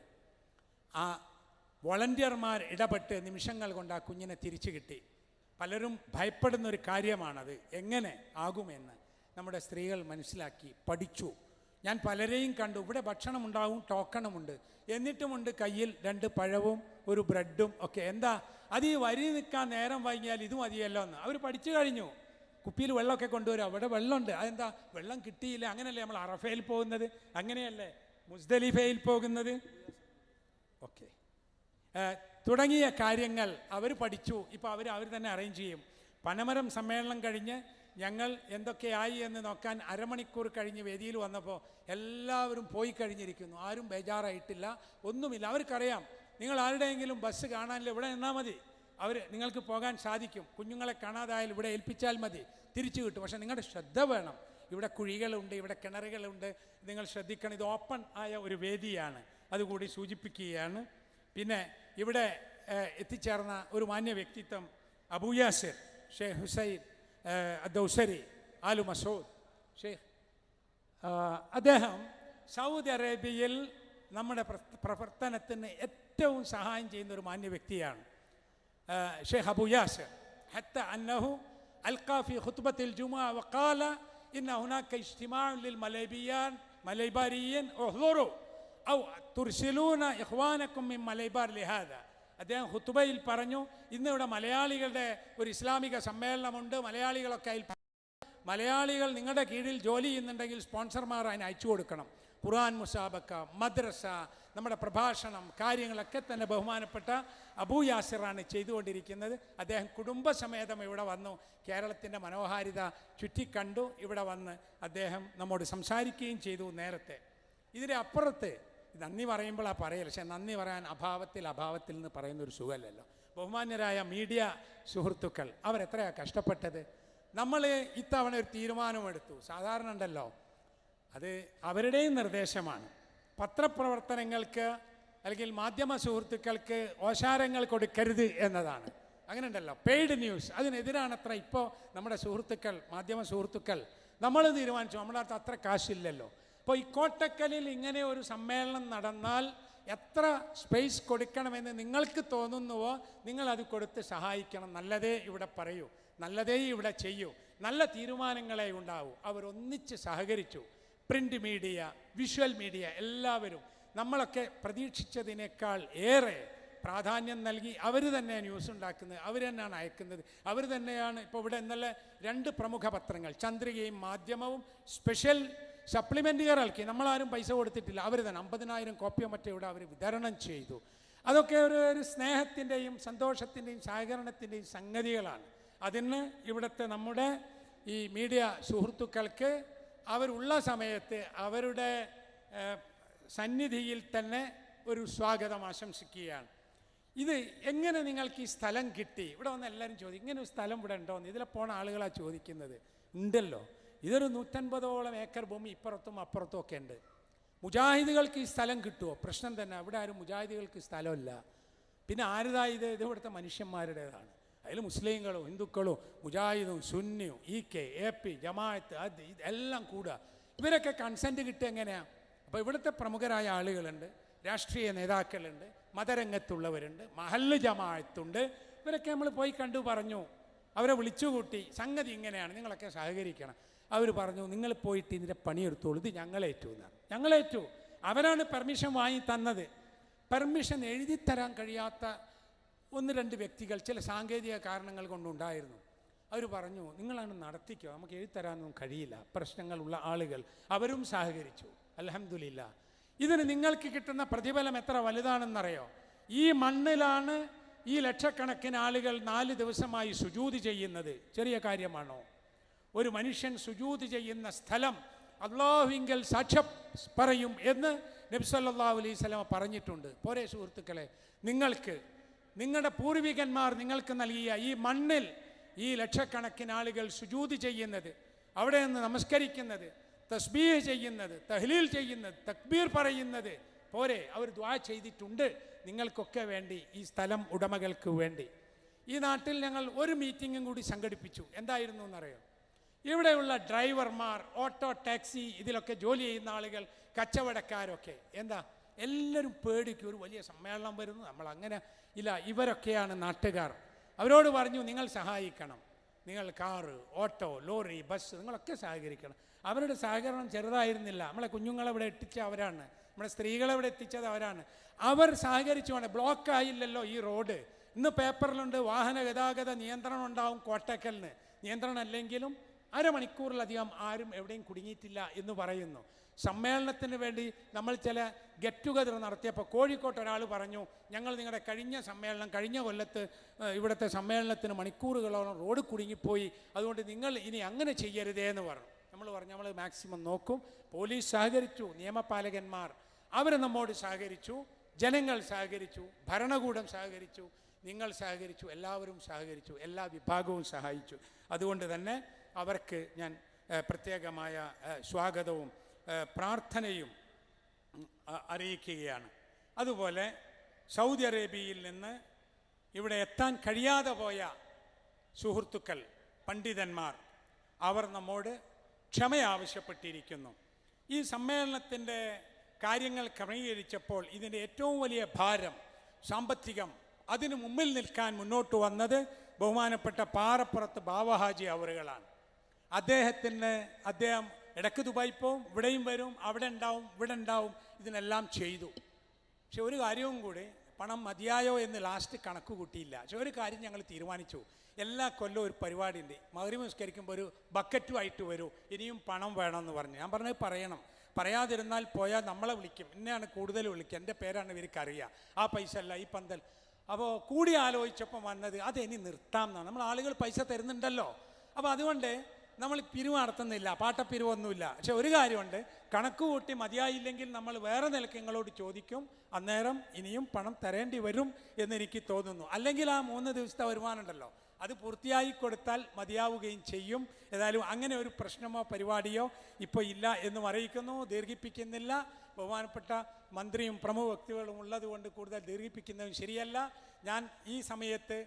ആ വോളണ്ടിയർമാർ ഇടപെട്ട് നിമിഷങ്ങൾ കൊണ്ട് ആ കുഞ്ഞിനെ തിരിച്ചു കിട്ടി. പലരും ഭയപ്പെടുന്നൊരു കാര്യമാണത്, എങ്ങനെ ആകുമെന്ന്. നമ്മുടെ സ്ത്രീകൾ മനസ്സിലാക്കി, പഠിച്ചു. ഞാൻ പലരെയും കണ്ടു. ഇവിടെ ഭക്ഷണം ഉണ്ടാവും, ടോക്കണുമുണ്ട്, എന്നിട്ടുമുണ്ട് കയ്യിൽ 2 പഴവും ഒരു ബ്രെഡും ഒക്കെ. എന്താ അത്? ഈ വരി നിൽക്കാൻ നേരം വൈകിയാൽ ഇത് മതിയല്ലോ എന്ന് അവർ പഠിച്ചു കഴിഞ്ഞു. കുപ്പിയിൽ വെള്ളമൊക്കെ കൊണ്ടുവരും, അവിടെ വെള്ളമുണ്ട്. അതെന്താ? വെള്ളം കിട്ടിയില്ല. അങ്ങനെയല്ലേ നമ്മൾ അറഫയിൽ പോകുന്നത്, അങ്ങനെയല്ലേ മുസ്ദലിഫയിൽ പോകുന്നത്, ഓക്കെ തുടങ്ങിയ കാര്യങ്ങൾ അവർ പഠിച്ചു. ഇപ്പോൾ അവർ തന്നെ അറേഞ്ച് ചെയ്യും. പനമരം സമ്മേളനം കഴിഞ്ഞ് ഞങ്ങൾ എന്തൊക്കെയായി എന്ന് നോക്കാൻ അരമണിക്കൂർ കഴിഞ്ഞ് വേദിയിൽ വന്നപ്പോൾ എല്ലാവരും പോയി കഴിഞ്ഞിരിക്കുന്നു. ആരും ബേജാറായിട്ടില്ല, ഒന്നുമില്ല. അവർക്കറിയാം നിങ്ങൾ ആരുടെയെങ്കിലും ബസ് കാണാനില്ല, ഇവിടെ നിന്നാൽ മതി, നിങ്ങൾക്ക് പോകാൻ സാധിക്കും. കുഞ്ഞുങ്ങളെ കാണാതായാൽ ഇവിടെ ഏൽപ്പിച്ചാൽ മതി, തിരിച്ചു കിട്ടും. പക്ഷേ നിങ്ങളുടെ ശ്രദ്ധ വേണം. ഇവിടെ കുഴികളുണ്ട്, ഇവിടെ കിണറുകളുണ്ട്, നിങ്ങൾ ശ്രദ്ധിക്കണം. ഇത് ഓപ്പൺ ആയ ഒരു വേദിയാണ്, അതുകൂടി സൂചിപ്പിക്കുകയാണ്. പിന്നെ ഇവിടെ എത്തിച്ചേർന്ന ഒരു മാന്യ വ്യക്തിത്വം അബൂ യാസിർ ഷെയ്ഖ് ഹുസൈൻ ദൗസരി ആലു മസൂദ് ഷെയ്ഖ്. അദ്ദേഹം സൗദി അറേബ്യയിൽ നമ്മുടെ പ്രവർത്തനത്തിന് ഏറ്റവും സഹായം ചെയ്യുന്ന ഒരു മാന്യ വ്യക്തിയാണ് ഷെയ്ഖ് അബൂ യാസിർ. ഹത്ത അന്നഹു അൽഖാ ഫി ഖുത്ബത്തിൽ ജുമുഅ വഖാല ഇന്ന ഹുനാക ഇജ്തിമാഉൻ ലിൽ മലൈബാരിയൻ ഉഹ്ദുറു ഔ തുർസിലൂന ഇഖ്വാനകും മിൻ മലൈബാർ ലിഹാദ. അദ്ദേഹം ഖുത്ബയിൽ പറഞ്ഞു, ഇന്നിവിടെ മലയാളികളുടെ ഒരു ഇസ്ലാമിക സമ്മേളനമുണ്ട്, മലയാളികൾ നിങ്ങളുടെ കീഴിൽ ജോലി ചെയ്യുന്നുണ്ടെങ്കിൽ സ്പോൺസർമാർ അതിന് അയച്ചു കൊടുക്കണം. ഖുർആൻ മുസാബക്ക, മദ്രസ, നമ്മുടെ പ്രഭാഷണം, കാര്യങ്ങളൊക്കെ തന്നെ ബഹുമാനപ്പെട്ട അബൂ യാസിറാണ് ചെയ്തുകൊണ്ടിരിക്കുന്നത്. അദ്ദേഹം കുടുംബസമേതം ഇവിടെ വന്നു, കേരളത്തിൻ്റെ മനോഹാരിത ചുറ്റിക്കണ്ടു. ഇവിടെ വന്ന് അദ്ദേഹം നമ്മോട് സംസാരിക്കുകയും ചെയ്തു നേരത്തെ. ഇതിൻ്റെ അപ്പുറത്ത് നന്ദി പറയുമ്പോൾ പറയൽ, പക്ഷേ നന്ദി പറയാൻ അഭാവത്തിൽ നിന്ന് പറയുന്നൊരു സുഖമല്ലല്ലോ. ബഹുമാന്യരായ മീഡിയ സുഹൃത്തുക്കൾ അവരെത്രയാണ് കഷ്ടപ്പെട്ടത്. നമ്മൾ ഇത്തവണ ഒരു തീരുമാനമെടുത്തു. സാധാരണ ഉണ്ടല്ലോ, അത് അവരുടെയും നിർദ്ദേശമാണ്. പത്രപ്രവർത്തനങ്ങൾക്ക് അല്ലെങ്കിൽ മാധ്യമ സുഹൃത്തുക്കൾക്ക് ഓശാരങ്ങൾ കൊടുക്കരുത് എന്നതാണ്. അങ്ങനെ ഉണ്ടല്ലോ, പെയ്ഡ് ന്യൂസ്, അതിനെതിരാണത്ര ഇപ്പോൾ നമ്മുടെ സുഹൃത്തുക്കൾ, മാധ്യമ സുഹൃത്തുക്കൾ. നമ്മൾ തീരുമാനിച്ചു, നമ്മുടെ അടുത്ത് അത്ര കാശില്ലല്ലോ. അപ്പോൾ ഈ കോട്ടക്കലിൽ ഇങ്ങനെ ഒരു സമ്മേളനം നടന്നാൽ എത്ര സ്പേസ് കൊടുക്കണമെന്ന് നിങ്ങൾക്ക് തോന്നുന്നുവോ നിങ്ങളത് കൊടുത്ത് സഹായിക്കണം. നല്ലതേ ഇവിടെ പറയൂ, നല്ലതേ ഇവിടെ ചെയ്യൂ, നല്ല തീരുമാനങ്ങളെ ഉണ്ടാവൂ. അവരൊന്നിച്ച് സഹകരിച്ചു. പ്രിൻ്റ് മീഡിയ, വിഷ്വൽ മീഡിയ എല്ലാവരും. നമ്മളൊക്കെ പ്രതീക്ഷിച്ചതിനേക്കാൾ ഏറെ പ്രാധാന്യം നൽകി അവർ തന്നെ ന്യൂസ് ഉണ്ടാക്കുന്നത്, അവർ തന്നെയാണ് അയക്കുന്നത്, അവർ തന്നെയാണ്. ഇപ്പോൾ ഇവിടെ ഇന്നലെ 2 പ്രമുഖ പത്രങ്ങൾ, ചന്ദ്രികയും മാധ്യമവും, സ്പെഷ്യൽ സപ്ലിമെൻ്റുകൾ ഇറക്കി. നമ്മളാരും പൈസ കൊടുത്തിട്ടില്ല, അവർ തന്നെ 50,000 കോപ്പിയോ മറ്റോ ഇവിടെ അവർ വിതരണം ചെയ്തു. അതൊക്കെ ഒരു സ്നേഹത്തിൻ്റെയും സന്തോഷത്തിൻ്റെയും സഹകരണത്തിൻ്റെയും സംഗതികളാണ്. അതിന് ഇവിടുത്തെ നമ്മുടെ ഈ മീഡിയ സുഹൃത്തുക്കൾക്ക് അവരുള്ള സമയത്ത് അവരുടെ സന്നിധിയിൽ തന്നെ ഒരു സ്വാഗതം ആശംസിക്കുകയാണ്. ഇത് എങ്ങനെ നിങ്ങൾക്ക് ഈ സ്ഥലം കിട്ടി? ഇവിടെ വന്ന് എല്ലാവരും ചോദിക്കും, ഇങ്ങനെ ഒരു സ്ഥലം ഇവിടെ ഉണ്ടോയെന്ന്. ഇതിലെ പോണ ആളുകളാണ് ചോദിക്കുന്നത്. ഉണ്ടല്ലോ, ഇതൊരു 150ഓളം ഏക്കർ ഭൂമി ഇപ്പുറത്തും അപ്പുറത്തും ഒക്കെ ഉണ്ട്. മുജാഹിദുകൾക്ക് ഈ സ്ഥലം കിട്ടുമോ? പ്രശ്നം തന്നെ. ഇവിടെ ആരും മുജാഹിദുകൾക്ക് സ്ഥലമില്ല. പിന്നെ ആരുതാ ഇത്? ഇവിടുത്തെ മനുഷ്യന്മാരുടേതാണ്. അതിൽ മുസ്ലിങ്ങളും ഹിന്ദുക്കളും മുജാഹിദും സുന്നിയും AK ജമാഅത്ത് അത് ഇതെല്ലാം കൂടുക. ഇവരൊക്കെ കൺസെൻറ്റ് കിട്ടുക എങ്ങനെയാണ്? അപ്പോൾ ഇവിടുത്തെ പ്രമുഖരായ ആളുകളുണ്ട്, രാഷ്ട്രീയ നേതാക്കളുണ്ട്, മതരംഗത്തുള്ളവരുണ്ട്, മഹല്ല് ജമാഅത്തുണ്ട്. ഇവരൊക്കെ നമ്മൾ പോയി കണ്ടു പറഞ്ഞു, അവരെ വിളിച്ചുകൂട്ടി. സംഗതി ഇങ്ങനെയാണ്, നിങ്ങളൊക്കെ സഹകരിക്കണം. അവർ പറഞ്ഞു, നിങ്ങൾ പോയിട്ട് ഇതിൻ്റെ പണിയെടുത്തോളൂ, ഇത് ഞങ്ങളേറ്റു എന്നാണ്. ഞങ്ങളേറ്റു. അവരാണ് പെർമിഷൻ വാങ്ങി തന്നത്. പെർമിഷൻ എഴുതിത്തരാൻ കഴിയാത്ത 1-2 വ്യക്തികൾ ചില സാങ്കേതിക കാരണങ്ങൾ കൊണ്ടുണ്ടായിരുന്നു. അവർ പറഞ്ഞു, നിങ്ങളാണ് നടത്തിക്കോ, നമുക്ക് എഴുതിത്തരാനൊന്നും കഴിയില്ല, പ്രശ്നങ്ങളുള്ള ആളുകൾ. അവരും സഹകരിച്ചു. അൽഹംദുലില്ലാ. ഇതിന് നിങ്ങൾക്ക് കിട്ടുന്ന പ്രതിഫലം എത്ര വലുതാണെന്നറിയോ? ഈ മണ്ണിലാണ് ഈ ലക്ഷക്കണക്കിന് ആളുകൾ 4 ദിവസമായി സുജൂദ് ചെയ്യുന്നത്. ചെറിയ കാര്യമാണോ? ഒരു മനുഷ്യൻ സുജൂദ് ചെയ്യുന്ന സ്ഥലം അള്ളാഹുവിങ്കൽ സാക്ഷ്യം പറയും എന്ന് നബി സല്ലല്ലാഹു അലൈഹി വസല്ലം പറഞ്ഞിട്ടുണ്ട്. പോരെ സുഹൃത്തുക്കളെ, നിങ്ങൾക്ക് നിങ്ങളുടെ പൂർവികന്മാർ നിങ്ങൾക്ക് നൽകിയ ഈ മണ്ണിൽ ഈ ലക്ഷക്കണക്കിന് ആളുകൾ സുജൂദ് ചെയ്യുന്നത്, അവിടെ നിന്ന് നമസ്കരിക്കുന്നത്, തസ്ബീഹ് ചെയ്യുന്നത്, തഹ്ലീൽ ചെയ്യുന്നത്, തക്ബീർ പറയുന്നത് പോരെ? അവർ ദുആ ചെയ്തിട്ടുണ്ട് നിങ്ങൾക്കൊക്കെ വേണ്ടി, ഈ സ്ഥലം ഉടമകൾക്ക് വേണ്ടി. ഈ നാട്ടിൽ ഞങ്ങൾ ഒരു മീറ്റിങ്ങും കൂടി സംഘടിപ്പിച്ചു. എന്തായിരുന്നു എന്നറിയോ? ഇവിടെയുള്ള ഡ്രൈവർമാർ, ഓട്ടോ ടാക്സി ഇതിലൊക്കെ ജോലി ചെയ്യുന്ന ആളുകൾ, കച്ചവടക്കാരൊക്കെ എന്താ എല്ലാവരും പേടിക്കും, ഒരു വലിയ സമ്മേളനം വരുന്നു, നമ്മൾ അങ്ങനെ ഇല്ല. ഇവരൊക്കെയാണ് നാട്ടുകാർ. അവരോട് പറഞ്ഞു, നിങ്ങൾ സഹായിക്കണം, നിങ്ങൾ കാറ്, ഓട്ടോ, ലോറി, ബസ് നിങ്ങളൊക്കെ സഹകരിക്കണം. അവരുടെ സഹകരണം ചെറുതായിരുന്നില്ല. നമ്മളെ കുഞ്ഞുങ്ങളെ ഇവിടെ എത്തിച്ച അവരാണ്, നമ്മുടെ സ്ത്രീകളെ ഇവിടെ എത്തിച്ചത് അവരാണ്. അവർ സഹകരിച്ചുകൊണ്ട് ബ്ലോക്കായില്ലല്ലോ ഈ റോഡ്. ഇന്ന് പേപ്പറിലുണ്ട് വാഹന ഗതാഗത നിയന്ത്രണം ഉണ്ടാവും കോട്ടക്കലിന്. നിയന്ത്രണം അല്ലെങ്കിലും അരമണിക്കൂറിലധികം ആരും എവിടെയും കുടുങ്ങിയിട്ടില്ല എന്ന് പറയുന്നു. സമ്മേളനത്തിന് വേണ്ടി നമ്മൾ ചില ഗെറ്റ് ടുഗദർ നടത്തിയപ്പോൾ കോഴിക്കോട്ട് ഒരാൾ പറഞ്ഞു, ഞങ്ങൾ നിങ്ങളുടെ കഴിഞ്ഞ കൊല്ലത്ത് ഇവിടുത്തെ സമ്മേളനത്തിന് മണിക്കൂറുകളോളം റോഡ് കുടുങ്ങിപ്പോയി, അതുകൊണ്ട് നിങ്ങൾ ഇനി അങ്ങനെ ചെയ്യരുതേ എന്ന് പറഞ്ഞു. നമ്മൾ മാക്സിമം നോക്കും. പോലീസ് സഹകരിച്ചു, നിയമപാലകന്മാർ അവർ നമ്മോട് സഹകരിച്ചു, ജനങ്ങൾ സഹകരിച്ചു, ഭരണകൂടം സഹകരിച്ചു, നിങ്ങൾ സഹകരിച്ചു, എല്ലാവരും സഹകരിച്ചു, എല്ലാ വിഭാഗവും സഹായിച്ചു. അതുകൊണ്ട് തന്നെ അവർക്ക് ഞാൻ പ്രത്യേകമായ സ്വാഗതവും പ്രാർത്ഥനയും അറിയിക്കുകയാണ്. അതുപോലെ സൗദി അറേബ്യയിൽ നിന്ന് ഇവിടെ എത്താൻ കഴിയാതെ പോയ സുഹൃത്തുക്കൾ, പണ്ഡിതന്മാർ, അവർ നമ്മോട് ക്ഷമ ആവശ്യപ്പെട്ടിരിക്കുന്നു. ഈ സമ്മേളനത്തിൻ്റെ കാര്യങ്ങൾ ക്രമീകരിച്ചപ്പോൾ ഇതിൻ്റെ ഏറ്റവും വലിയ ഭാരം സാമ്പത്തികം, അതിന് മുമ്പിൽ നിൽക്കാൻ മുന്നോട്ട് വന്നത് ബഹുമാനപ്പെട്ട പാറപ്പുറത്ത് ബാവഹാജി അവറുകളാണ്. അദ്ദേഹം ഇടയ്ക്ക് ദുബായി പോവും, ഇവിടെയും വരും, അവിടെ ഉണ്ടാവും, ഇവിടെ ഉണ്ടാവും, ഇതിനെല്ലാം ചെയ്തു. പക്ഷെ ഒരു കാര്യവും കൂടി, പണം മതിയായോ എന്ന് ലാസ്റ്റ് കണക്ക് കൂട്ടിയില്ല. പക്ഷെ ഒരു കാര്യം ഞങ്ങൾ തീരുമാനിച്ചു, എല്ലാ കൊല്ലവും ഒരു പരിപാടി ഉണ്ട്, മഗ്‌രിബ് നിസ്കരിക്കുമ്പോൾ ഒരു ബക്കറ്റുമായിട്ട് വരൂ, ഇനിയും പണം വേണമെന്ന് പറഞ്ഞു. ഞാൻ പറഞ്ഞത് പറയണം, പറയാതിരുന്നാൽ പോയാൽ നമ്മളെ വിളിക്കും, എന്നെയാണ് കൂടുതൽ വിളിക്കുക, എൻ്റെ പേരാണ് ഇവർക്ക് അറിയുക, ആ പൈസ അല്ല ഈ പന്തൽ. അപ്പോൾ കൂടി ആലോചിച്ചപ്പോൾ വന്നത് അതെനി നിർത്താം എന്നാണ്. നമ്മൾ ആളുകൾ പൈസ തരുന്നുണ്ടല്ലോ, അപ്പോൾ അതുകൊണ്ട് നമ്മൾ പിരിവ് നടത്തുന്നില്ല, പാട്ടപ്പിരിവൊന്നുമില്ല. പക്ഷെ ഒരു കാര്യമുണ്ട്, കണക്ക് കൂട്ടി മതിയായില്ലെങ്കിൽ നമ്മൾ വേറെ നിലയ്ക്ക് നിങ്ങളോട് ചോദിക്കും, അന്നേരം ഇനിയും പണം തരേണ്ടി വരും എന്നെനിക്ക് തോന്നുന്നു. അല്ലെങ്കിൽ ആ 3 ദിവസത്തെ വരുമാനം ഉണ്ടല്ലോ, അത് പൂർത്തിയായി കൊടുത്താൽ മതിയാവുകയും ചെയ്യും. ഏതായാലും അങ്ങനെ ഒരു പ്രശ്നമോ പരിപാടിയോ ഇപ്പോൾ ഇല്ല എന്നും അറിയിക്കുന്നു. ദീർഘിപ്പിക്കുന്നില്ല. ബഹുമാനപ്പെട്ട മന്ത്രിയും പ്രമുഖ വ്യക്തികളും ഉള്ളതുകൊണ്ട് കൂടുതൽ ദീർഘിപ്പിക്കുന്നതും ശരിയല്ല. ഞാൻ ഈ സമയത്ത്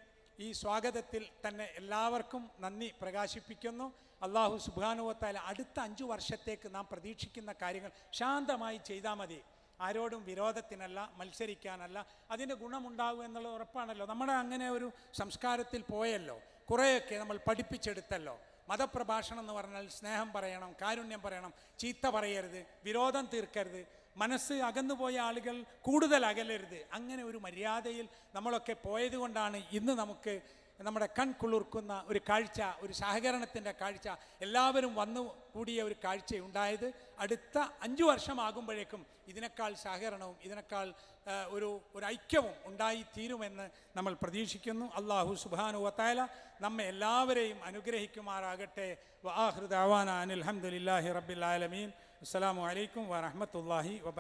ഈ സ്വാഗതത്തിൽ തന്നെ എല്ലാവർക്കും നന്ദി പ്രകാശിപ്പിക്കുന്നു. അള്ളാഹു സുബ്ഹാനഹു വ തആല അടുത്ത 5 വർഷത്തേക്ക് നാം പ്രതീക്ഷിക്കുന്ന കാര്യങ്ങൾ ശാന്തമായി ചെയ്താൽ മതി. ആരോടും വിരോധത്തിനല്ല, മത്സരിക്കാനല്ല. അതിൻ്റെ ഗുണമുണ്ടാകും എന്നുള്ളത് ഉറപ്പാണല്ലോ. നമ്മുടെ അങ്ങനെ ഒരു സംസ്കാരത്തിൽ പോയല്ലോ, കുറേയൊക്കെ നമ്മൾ പഠിപ്പിച്ചെടുത്തല്ലോ. മതപ്രഭാഷണം എന്ന് പറഞ്ഞാൽ സ്നേഹം പറയണം, കാരുണ്യം പറയണം, ചീത്ത പറയരുത്, വിരോധം തീർക്കരുത്. മനസ്സ് അകന്നുപോയ ആളുകൾ കൂടുതൽ അകലരുത്. അങ്ങനെ ഒരു മര്യാദയിൽ നമ്മളൊക്കെ പോയത് കൊണ്ടാണ് ഇന്ന് നമുക്ക് നമ്മുടെ കൺകുളിർക്കുന്ന ഒരു കാഴ്ച, ഒരു സഹകരണത്തിൻ്റെ കാഴ്ച, എല്ലാവരും വന്നു കൂടിയ ഒരു കാഴ്ച ഉണ്ടായത്. അടുത്ത 5 വർഷമാകുമ്പോഴേക്കും ഇതിനേക്കാൾ സഹകരണവും ഇതിനേക്കാൾ ഒരു ഐക്യവും ഉണ്ടായിത്തീരുമെന്ന് നമ്മൾ പ്രതീക്ഷിക്കുന്നു. അല്ലാഹു സുബ്ഹാനഹു വ തആല നമ്മെ എല്ലാവരെയും അനുഗ്രഹിക്കുമാറാകട്ടെ. വആഖിറു ദഅവാനാ അനിൽ ഹംദുലില്ലാഹി റബ്ബിൽ ആലമീൻ. അസ്സലാമു അലൈക്കും വറഹ്മത്തുള്ളാഹി വബറകാതുഹു.